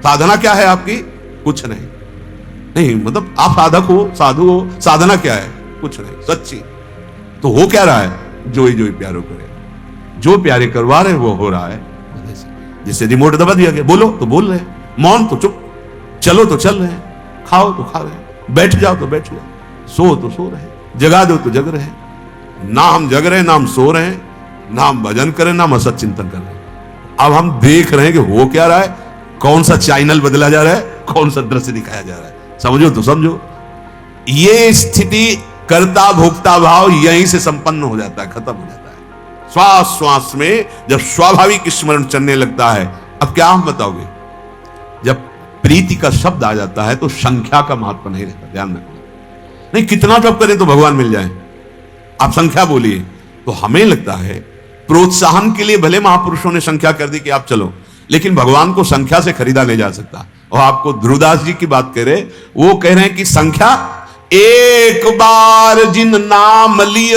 साधना क्या है आपकी? कुछ नहीं, नहीं मतलब आप साधक हो, साधु हो, साधना क्या है? कुछ नहीं, सच्ची। तो हो क्या रहा है? जो ही प्यारो करे, जो प्यारे करवा रहे वो हो रहा है। जैसे रिमोट दबा दिया गया, बोलो तो बोल रहे, मौन तो चुप, चलो तो चल रहे, खाओ तो खा रहे, बैठ जाओ तो बैठ जाओ, सो तो सो रहे, जगा दो तो जग रहे। ना हम जग रहे, ना हम सो रहे, ना हम भजन करें, ना हम असत चिंतन कर रहे। अब हम देख रहे हैं कि हो क्या रहा है, कौन सा चैनल बदला जा रहा है, कौन सा दृश्य दिखाया जा रहा है। समझो तो समझो। ये स्थिति कर्ता भोक्ता भाव यहीं से संपन्न हो जाता है, खत्म हो जाता है। श्वास श्वास में जब स्वाभाविक स्मरण चलने लगता है। अब क्या हम बताओगे, जब प्रीति का शब्द आ जाता है तो संख्या का महत्व नहीं रहता। ध्यान रखना, नहीं कितना जप करें तो भगवान मिल जाए, आप संख्या बोलिए। तो हमें लगता है प्रोत्साहन के लिए भले महापुरुषों ने संख्या कर दी कि आप चलो, लेकिन भगवान को संख्या से खरीदा नहीं जा सकता। और आपको ध्रुवदास जी की बात कह रहे, वो कह रहे हैं कि संख्या एक बार जिन नाम लिय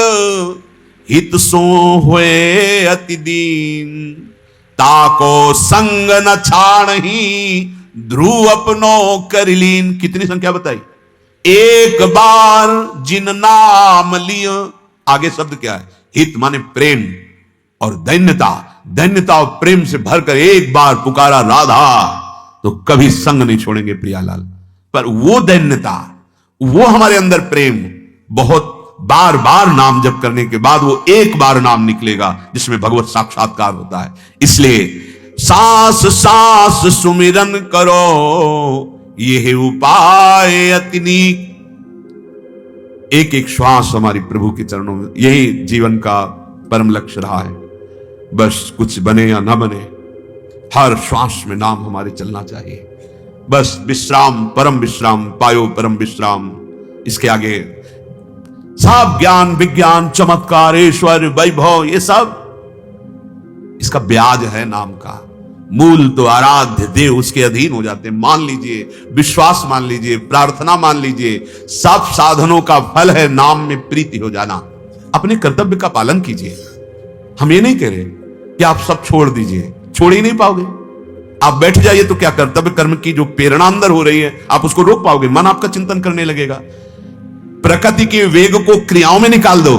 हित सो हुए अति दीन, ताको संग न छाड़ही ध्रुव अपनो करिलीन। कितनी संख्या बताई? एक बार जिन नाम लिय। आगे शब्द क्या है? हित माने प्रेम और दैन्यता, दैन्यता और प्रेम से भरकर एक बार पुकारा राधा, तो कभी संग नहीं छोड़ेंगे प्रियालाल। पर वो दैन्यता, वो हमारे अंदर प्रेम, बहुत बार बार नाम जप करने के बाद वो एक बार नाम निकलेगा जिसमें भगवत साक्षात्कार होता है। इसलिए सांस सांस सुमिरन करो ये उपाय अति नीक। एक एक श्वास हमारी प्रभु के चरणों में, यही जीवन का परम लक्ष्य रहा है। बस कुछ बने या ना बने, हर श्वास में नाम हमारे चलना चाहिए। बस विश्राम, परम विश्राम पायो, परम विश्राम। इसके आगे सब ज्ञान विज्ञान चमत्कार ईश्वर वैभव, ये सब इसका ब्याज है नाम का। मूल तो आराध्य देव उसके अधीन हो जाते हैं। मान लीजिए, विश्वास मान लीजिए, प्रार्थना मान लीजिए, सब साधनों का फल है नाम में प्रीति हो जाना। अपने कर्तव्य का पालन कीजिए। हम ये नहीं कह रहे कि आप सब छोड़ दीजिए, छोड़ ही नहीं पाओगे। आप बैठ जाइए तो क्या कर्तव्य कर्म की जो प्रेरणा अंदर हो रही है आप उसको रोक पाओगे? मन आपका चिंतन करने लगेगा। प्रकृति के वेग को क्रियाओं में निकाल दो,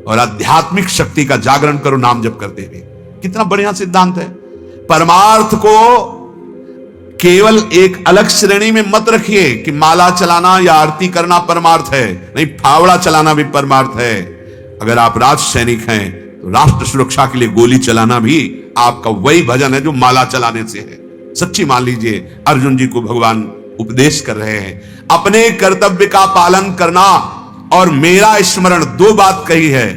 और आध्यात्मिक शक्ति का जागरण करो नाम जप करते हुए। कितना बढ़िया सिद्धांत है। परमार्थ को केवल एक अलग श्रेणी में मत रखिए कि माला चलाना या आरती करना परमार्थ है। नहीं, फावड़ा चलाना भी परमार्थ है। अगर आप राज सैनिक हैं तो राष्ट्र सुरक्षा के लिए गोली चलाना भी आपका वही भजन है जो माला चलाने से है। सच्ची मान लीजिए, अर्जुन जी को भगवान उपदेश कर रहे हैं, अपने कर्तव्य का पालन करना और मेरा स्मरण, दो बात कही है।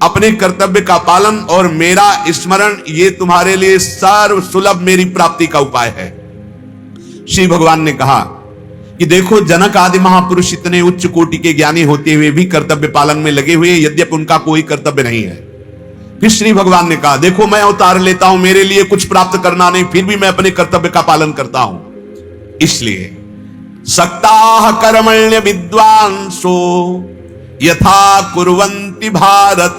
अपने कर्तव्य का पालन और मेरा स्मरण, ये तुम्हारे लिए सर्व सुलभ मेरी प्राप्ति का उपाय है। श्री भगवान ने कहा कि देखो, जनक आदि महापुरुष इतने उच्च कोटि के ज्ञानी होते हुए भी कर्तव्य पालन में लगे हुए, यद्यपि उनका कोई कर्तव्य नहीं है। फिर श्री भगवान ने कहा, देखो मैं अवतार लेता हूं, मेरे लिए कुछ प्राप्त करना नहीं, फिर भी मैं अपने कर्तव्य का पालन करता हूं। इसलिए सक्ताः कर्मण्य विद्वांसो यथा कुर्वन्ति भारत,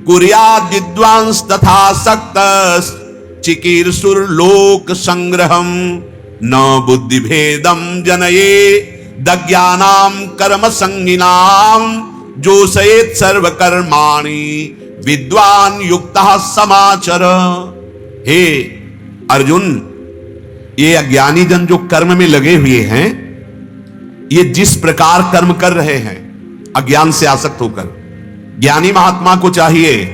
कुर्याद् विद्वांस तथा सक्तस् चिकीर्षुर्लोक संग्रहम, न बुद्धि भेदम जनये दज्ञानाम कर्म संगिनाम, जोषयेत् सर्व कर्माणि विद्वान युक्तः समाचर। हे अर्जुन, ये अज्ञानी जन जो कर्म में लगे हुए हैं, ये जिस प्रकार कर्म कर रहे हैं अज्ञान से आसक्त होकर, ज्ञानी महात्मा को चाहिए,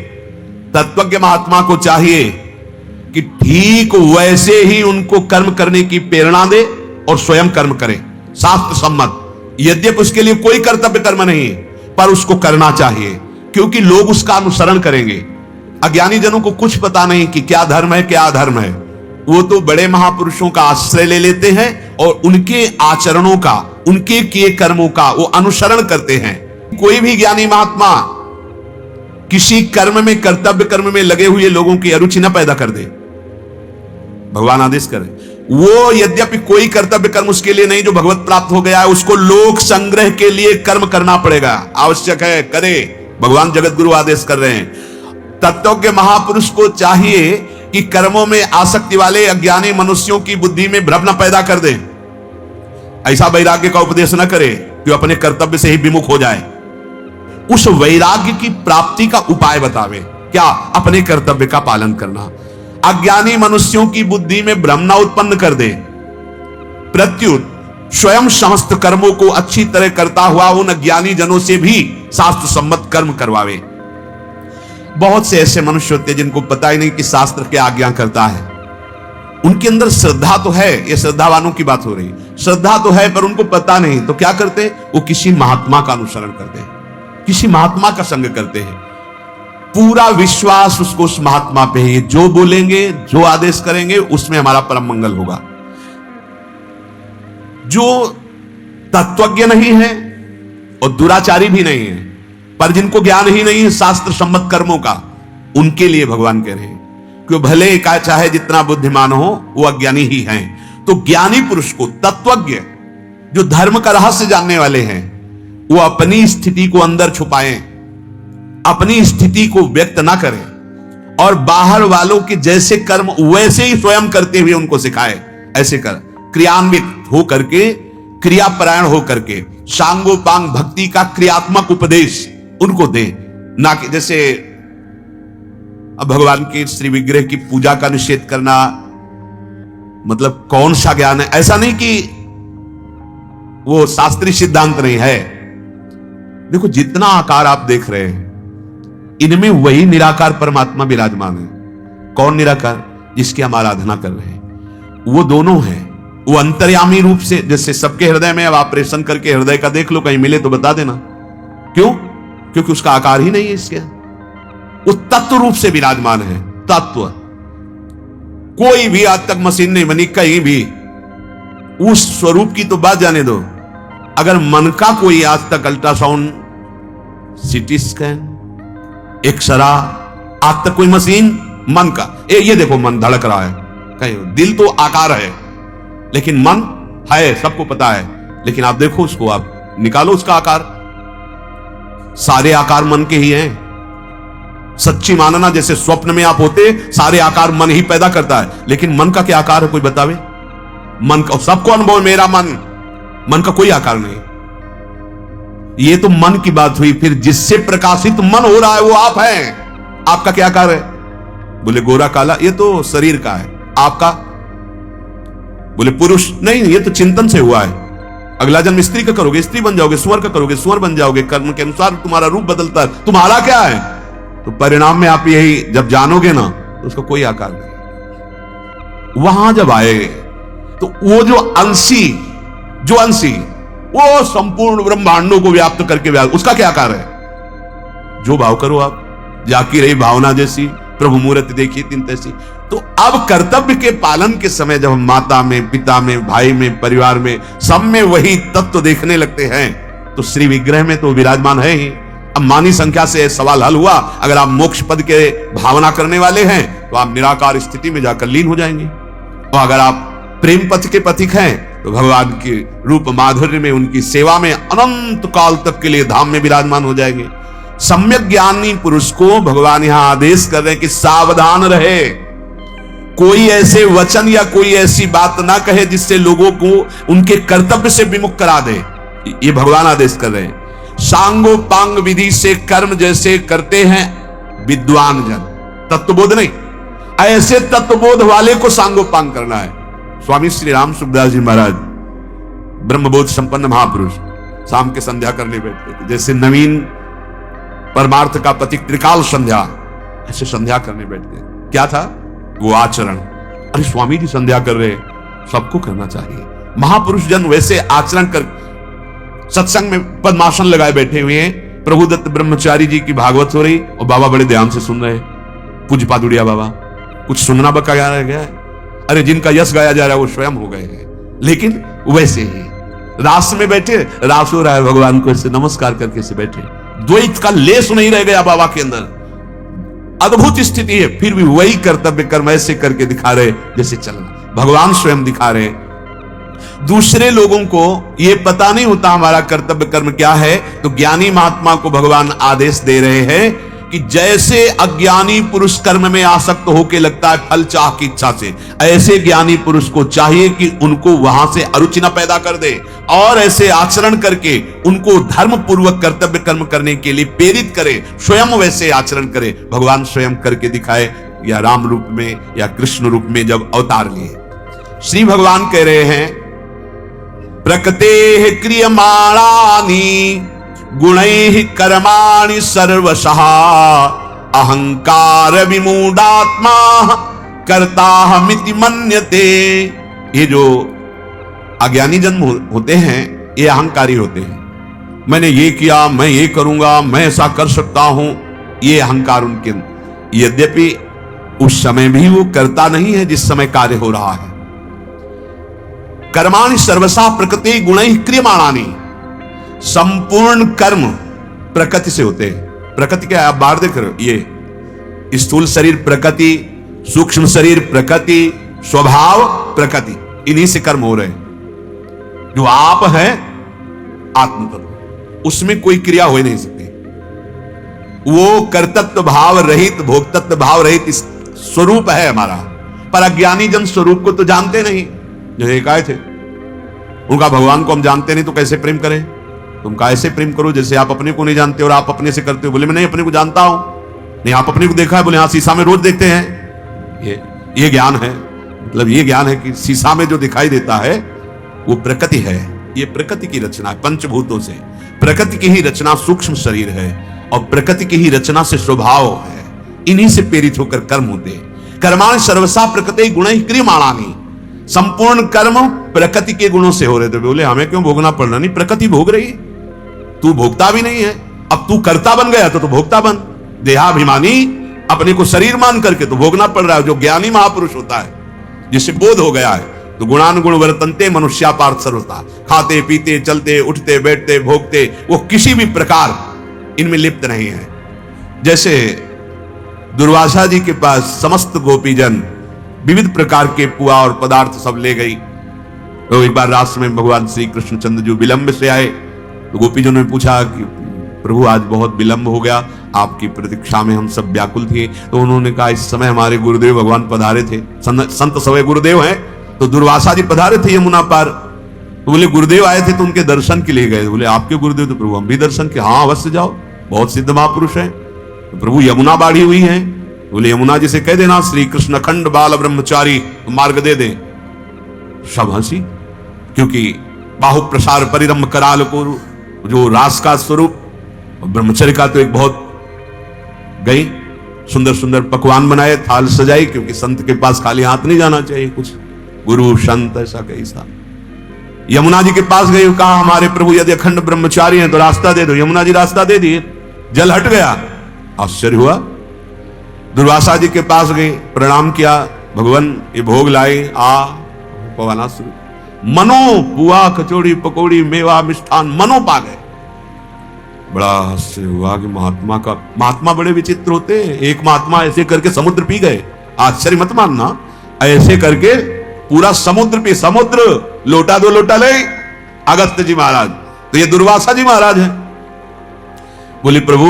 तत्वज्ञ महात्मा को चाहिए कि ठीक वैसे ही उनको कर्म करने की प्रेरणा दे और स्वयं कर्म करे, शास्त्र सम्मत। यद्यपि उसके लिए कोई कर्तव्य कर्म नहीं, पर उसको करना चाहिए, क्योंकि लोग उसका अनुसरण करेंगे। अज्ञानी जनों को कुछ पता नहीं कि क्या धर्म है, क्या अधर्म है। वो तो बड़े महापुरुषों का आश्रय ले लेते हैं और उनके आचरणों का, उनके किए कर्मों का वो अनुसरण करते हैं। कोई भी ज्ञानी महात्मा किसी कर्म में, कर्तव्य कर्म में लगे हुए लोगों की अरुचि न पैदा कर दे। भगवान आदेश करें, वो यद्यपि कोई कर्तव्य कर्म उसके लिए नहीं जो भगवत प्राप्त हो गया है, उसको लोक संग्रह के लिए कर्म करना पड़ेगा, आवश्यक है, करे। भगवान जगत गुरु आदेश कर रहे हैं। तत्वज्ञ महापुरुष को चाहिए कि कर्मों में आसक्ति वाले अज्ञानी मनुष्यों की बुद्धि में भ्रम न पैदा कर दे। ऐसा वैराग्य का उपदेश न करे कि अपने कर्तव्य से ही विमुख हो जाए। उस वैराग्य की प्राप्ति का उपाय बतावे। क्या? अपने कर्तव्य का पालन करना। अज्ञानी मनुष्यों की बुद्धि में भ्रम न उत्पन्न कर दे, प्रत्युत स्वयं समस्त कर्मों को अच्छी तरह करता हुआ उन अज्ञानी जनों से भी शास्त्र सम्मत कर्म करवावे। बहुत से ऐसे मनुष्य होते हैं जिनको पता ही नहीं कि शास्त्र क्या आज्ञा करता है। उनके अंदर श्रद्धा तो है, ये श्रद्धावानों की बात हो रही, श्रद्धा तो है पर उनको पता नहीं, तो क्या करते? वो किसी महात्मा का अनुसरण करते हैं, किसी महात्मा का संग करते हैं। पूरा विश्वास उसको उस महात्मा पे है, जो बोलेंगे, जो आदेश करेंगे, उसमें हमारा परम मंगल होगा। जो तत्वज्ञ नहीं है और दुराचारी भी नहीं है, पर जिनको ज्ञान ही नहीं है शास्त्र सम्मत कर्मों का, उनके लिए भगवान कह रहे हैं कि भले का चाहे जितना बुद्धिमान हो, वो अज्ञानी ही हैं। तो ज्ञानी पुरुष को, तत्वज्ञ जो धर्म का रहस्य जानने वाले हैं, वो अपनी स्थिति को अंदर छुपाएं, अपनी स्थिति को व्यक्त ना करें और बाहर वालों के जैसे कर्म वैसे ही स्वयं करते हुए उनको सिखाए। ऐसे कर क्रियान्वित हो करके, क्रियापरायण हो करके सांगोपांग भक्ति का क्रियात्मक उपदेश उनको दे, ना कि जैसे अब भगवान के श्री विग्रह की पूजा का निषेध करना मतलब कौन सा ज्ञान है? ऐसा नहीं कि वो शास्त्रीय सिद्धांत नहीं है। देखो, जितना आकार आप देख रहे हैं, इनमें वही निराकार परमात्मा विराजमान है। कौन निराकार? जिसकी हम आराधना कर रहे हैं, वो दोनों हैं। वो अंतर्यामी रूप से, जैसे सबके हृदय में, अब ऑपरेशन करके हृदय का देख लो, कहीं मिले तो बता देना। क्यों? क्योंकि उसका आकार ही नहीं है इसके। वो तत्व रूप से विराजमान है। तत्व कोई भी आज तक मशीन नहीं बनी कहीं भी, उस स्वरूप की तो बात जाने दो। अगर मन का कोई आज तक अल्ट्रासाउंड, सीटी स्कैन, एक्सरा, आज तक कोई मशीन मन का, ये देखो मन धड़क रहा है, कहीं दिल तो आकार है लेकिन मन है, सबको पता है। लेकिन आप देखो उसको, आप निकालो उसका आकार, सारे आकार मन के ही हैं। सच्ची मानना, जैसे स्वप्न में आप होते, सारे आकार मन ही पैदा करता है, लेकिन मन का क्या आकार है कोई बतावे? मन का सबको अनुभव, मेरा मन का कोई आकार नहीं। ये तो मन की बात हुई। फिर जिससे प्रकाशित मन हो रहा है वो आप हैं। आपका क्या कार्य है? बोले गोरा काला, ये तो शरीर का है। आपका? बोले पुरुष। नहीं, ये तो चिंतन से हुआ है। अगला जन्म स्त्री का करोगे, स्त्री बन जाओगे, सुअर का करोगे, सुअर बन जाओगे। कर्म के अनुसार तुम्हारा रूप बदलता है। तुम्हारा क्या है? तो परिणाम में आप यही जब जानोगे ना तो उसका कोई आकार नहीं। वहां जब आए तो वो जो अंशी वो संपूर्ण ब्रह्मांडों को व्याप्त करके उसका क्या आकार है? जो भाव करो आप, जाकी रही भावना जैसी, प्रभु मूर्ति देखी तीन तैसी। तो अब कर्तव्य के पालन के समय जब हम माता में, पिता में, भाई में, परिवार में, सब में वही तत्व देखने लगते हैं तो श्री विग्रह में तो विराजमान है ही। अब मानी संख्या से सवाल हल हुआ। अगर आप मोक्ष पद के भावना करने वाले हैं तो आप निराकार स्थिति में जाकर लीन हो जाएंगे, और अगर आप प्रेम पथ के पथिक हैं तो भगवान के रूप माधुर्य में, उनकी सेवा में अनंत काल तक के लिए धाम में विराजमान हो जाएंगे। सम्यक ज्ञानी पुरुष को भगवान यहां आदेश कर रहे हैं कि सावधान रहे, कोई ऐसे वचन या कोई ऐसी बात ना कहे जिससे लोगों को उनके कर्तव्य से विमुख करा दे। ये भगवान आदेश कर रहे हैं। सांगोपांग विधि से कर्म जैसे करते हैं विद्वान जन, तत्वबोध नहीं, ऐसे तत्वबोध वाले को सांगोपांग करना है। स्वामी श्री राम सुखदास जी महाराज ब्रह्मबोध संपन्न महापुरुष शाम के संध्या करने बैठते थे। जैसे नवीन परमार्थ का प्रतीक त्रिकाल संध्या, ऐसे संध्या करने बैठते। क्या था वो आचरण? अरे स्वामी जी संध्या कर रहे, सबको करना चाहिए। महापुरुष जन वैसे आचरण कर, सत्संग में पद्मासन लगाए बैठे हुए हैं। प्रभुदत्त ब्रह्मचारी जी की भागवत हो रही और बाबा बड़े ध्यान से सुन रहे। पूज्य पादुड़िया बाबा, कुछ सुनना बकाया रह गया है? अरे जिनका यश गाया जा रहा है वो स्वयं हो गए हैं। लेकिन वैसे ही रास में बैठे, रास हो रहा है, भगवान को ऐसे नमस्कार करके से बैठे। द्वैत का लेस नहीं रह गया बाबा के अंदर। अद्भुत स्थिति है। फिर भी वही कर्तव्य कर्म ऐसे करके दिखा रहे जैसे चलना भगवान स्वयं दिखा रहे। दूसरे लोगों को यह पता नहीं होता हमारा कर्तव्य कर्म क्या है, तो ज्ञानी महात्मा को भगवान आदेश दे रहे हैं कि जैसे अज्ञानी पुरुष कर्म में आसक्त होके लगता है फल चाह की इच्छा से, ऐसे ज्ञानी पुरुष को चाहिए कि उनको वहां से अरुचि न पैदा कर दे और ऐसे आचरण करके उनको धर्म पूर्वक कर्तव्य कर्म करने के लिए प्रेरित करे, स्वयं वैसे आचरण करे। भगवान स्वयं करके दिखाए, या राम रूप में या कृष्ण रूप में जब अवतार लिए। श्री भगवान कह रहे हैं प्रकृते क्रियमाणानि गुणैः कर्माणि सर्वशः अहंकार विमूढ़ात्मा कर्ताहमिति मन्यते। ये जो अज्ञानी जन्म होते हैं ये अहंकारी होते हैं। मैंने ये किया, मैं ये करूंगा, मैं ऐसा कर सकता हूं, ये अहंकार उनके। यद्यपि उस समय भी वो करता नहीं है जिस समय कार्य हो रहा है। कर्माणि सर्वशः प्रकृति गुणैः क्रियमाणानि, संपूर्ण कर्म प्रकृति से होते हैं। प्रकृति क्या है? आप बाहर देख रहे हो, ये स्थूल शरीर प्रकृति, सूक्ष्म शरीर प्रकृति, स्वभाव प्रकृति, इन्हीं से कर्म हो रहे हैं। जो आप हैं आत्म तत्व, उसमें कोई क्रिया हो नहीं सकती। वो कर्तृत्व भाव रहित, भोक्तत्व भाव रहित स्वरूप है हमारा। पर अज्ञानी जन स्वरूप को तो जानते नहीं। जो एक आए थे, उनका भगवान को हम जानते नहीं तो कैसे प्रेम करें? तुम कैसे प्रेम करो जैसे आप अपने को नहीं जानते और आप अपने से करते हो। बोले मैं नहीं अपने को जानता हूं। नहीं आप अपने को देखा है? बोले हाँ शीशा में रोज देखते हैं। ये ज्ञान है। मतलब ये ज्ञान है कि शीशा में जो दिखाई देता है वो प्रकृति है। ये प्रकृति की रचना है, पंचभूतों से। प्रकृति की ही रचना सूक्ष्म शरीर है और प्रकृति की ही रचना से स्वभाव है। इन्हीं से प्रेरित होकर कर्म होते हैं। कर्माणि सर्वशः प्रकृति गुणैः क्रियमाणानि, संपूर्ण कर्म प्रकृति के गुणों से हो रहे थे। बोले हमें क्यों भोगना पड़ रहा? नहीं, प्रकृति भोग रही। तू भोगता भी नहीं है, अब तू कर्ता बन गया तो भोगता बन। देहाभिमानी अपने को शरीर मान करके तो भोगना पड़ रहा है। जो ज्ञानी महापुरुष होता है, जिसे बोध हो गया है, तो गुणानुगुण वर्तन्ते मनुष्या पार्थ सर्वथा, खाते पीते चलते उठते बैठते भोगते, वो किसी भी प्रकार इनमें लिप्त नहीं है। जैसे दुर्वासा जी के पास समस्त गोपीजन विविध प्रकार के पुआ और पदार्थ सब ले गई। तो एक बार रात में भगवान श्री कृष्णचंद्र जी विलंब से आए तो गोपीजनों ने पूछा कि प्रभु आज बहुत विलंब हो गया, आपकी प्रतीक्षा में हम सब व्याकुल थे। तो उन्होंने कहा इस समय हमारे गुरुदेव भगवान पधारे थे, संत सवय गुरुदेव हैं। तो दुर्वासा जी पधारे थे यमुना पार। तो बोले गुरुदेव आए थे तो उनके दर्शन के लिए गए। बोले आपके गुरुदेव? तो प्रभु हम भी दर्शन के। हाँ अवश्य जाओ, बहुत सिद्ध महापुरुष हैं। तो प्रभु यमुना बाढ़ी हुई है। बोले यमुना जी से कह देना श्री कृष्ण अखंड बाल ब्रह्मचारी मार्ग दे दे। सब हंसी, क्योंकि बाहु प्रसार परिरंभ कराल को, जो रास का स्वरूप ब्रह्मचर्य का, तो एक बहुत गई सुंदर सुंदर पकवान बनाए, थाल सजाई, क्योंकि संत के पास खाली हाथ नहीं जाना चाहिए, कुछ गुरु संत ऐसा कैसा। यमुना जी के पास गई, कहा हमारे प्रभु यदि अखंड ब्रह्मचारी हैं तो रास्ता दे दो। यमुना जी रास्ता दे दिए, जल हट गया। आश्चर्य हुआ। दुर्वासा जी के पास गई, प्रणाम किया, भगवान ये भोग लाए, पवाना शुरू। मनो पुआ कचौड़ी पकौड़ी मेवा मिष्ठान मनो पा गए। बड़ा आश्चर्य हुआ कि महात्मा बड़े विचित्र होते हैं। एक महात्मा ऐसे करके समुद्र पी गए। आश्चर्य मत मानना, ऐसे करके पूरा समुद्र पी, समुद्र लोटा दो लोटा ले अगस्त्य जी महाराज। तो ये दुर्वासा जी महाराज हैं। बोले प्रभु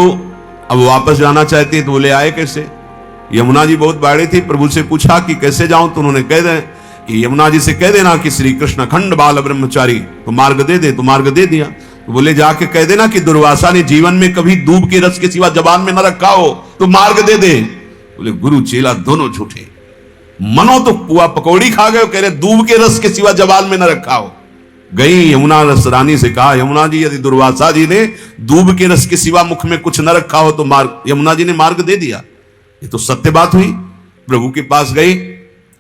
अब वापस जाना चाहते हैं। तो बोले आए कैसे? यमुना जी बहुत बाड़े थी। प्रभु से पूछा कि कैसे जाऊं? तो उन्होंने कह दे कि यमुना जी से कह देना कि श्री कृष्ण अखंड बाल ब्रह्मचारी तो मार्ग दे दे। तो मार्ग दे दिया। तो बोले जाके कह देना कि दुर्वासा ने जीवन में कभी दूब के रस के सिवा जबान में न रखा हो तो मार्ग दे दे। बोले गुरु चेला दोनों झूठे। मनो तो पुआ पकौड़ी खा गए, कह रहे दूब के रस के सिवा जबान में न रखा हो। गई यमुना रस रानी से कहा, यमुना जी यदि दुर्वासा जी ने दूब के रस के सिवा मुख में कुछ न रखा हो तो मार्ग, यमुना जी ने मार्ग दे दिया। ये तो सत्य बात हुई। प्रभु के पास गई।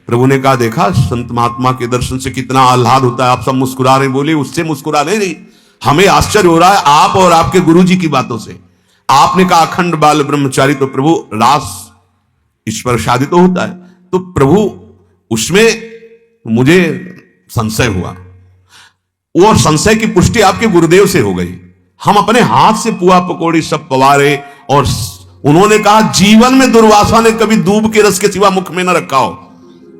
प्रभु ने कहा देखा संत महात्मा के दर्शन से कितना आह्लाद होता है। आप सब मुस्कुरा रहे। बोले उससे मुस्कुरा नहीं, हमें आश्चर्य हो रहा है आप और आपके गुरु जी की बातों से। आपने कहा अखंड बाल ब्रह्मचारी, तो प्रभु रास ईश्वर शादी तो होता है, तो प्रभु उसमें मुझे संशय हुआ। वो संशय की पुष्टि आपके गुरुदेव से हो गई। हम अपने हाथ से पुआ पकौड़ी सब पवारे, और उन्होंने कहा जीवन में दुर्वासा ने कभी दूब के रस के सिवा मुख में न रखा हो।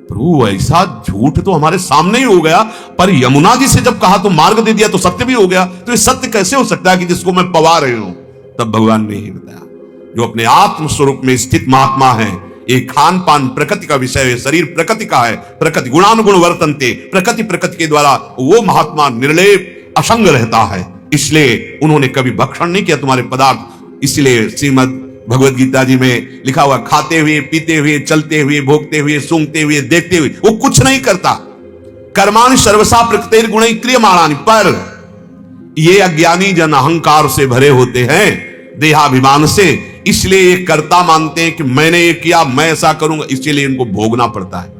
प्रभु ऐसा झूठ तो हमारे सामने ही हो गया, पर यमुना जी से जब कहा तो मार्ग दे दिया तो सत्य भी हो गया। तो ये सत्य कैसे हो सकता है कि जिसको मैं पवा रही हूं? तब भगवान ने ही बताया, जो अपने आत्म स्वरूप में स्थित महात्मा है, एक खान पान प्रकृति का विषय है, शरीर प्रकृति का है, प्रकृति गुणानुगुण वर्तनते, प्रकृति के द्वारा वो महात्मा निर्लेप असंग रहता है। इसलिए उन्होंने कभी भक्षण नहीं किया तुम्हारे पदार्थ। इसलिए श्रीमद भगवत गीता जी में लिखा हुआ, खाते हुए पीते हुए चलते हुए भोगते हुए सूंघते हुए देखते हुए वो कुछ नहीं करता। कर्माणि सर्वसा प्रकृति गुणै क्रियमाणानि, पर ये अज्ञानी जन अहंकार से भरे होते हैं, देहाभिमान से। इसलिए ये कर्ता मानते हैं कि मैंने ये किया, मैं ऐसा करूंगा, इसलिए इनको भोगना पड़ता है।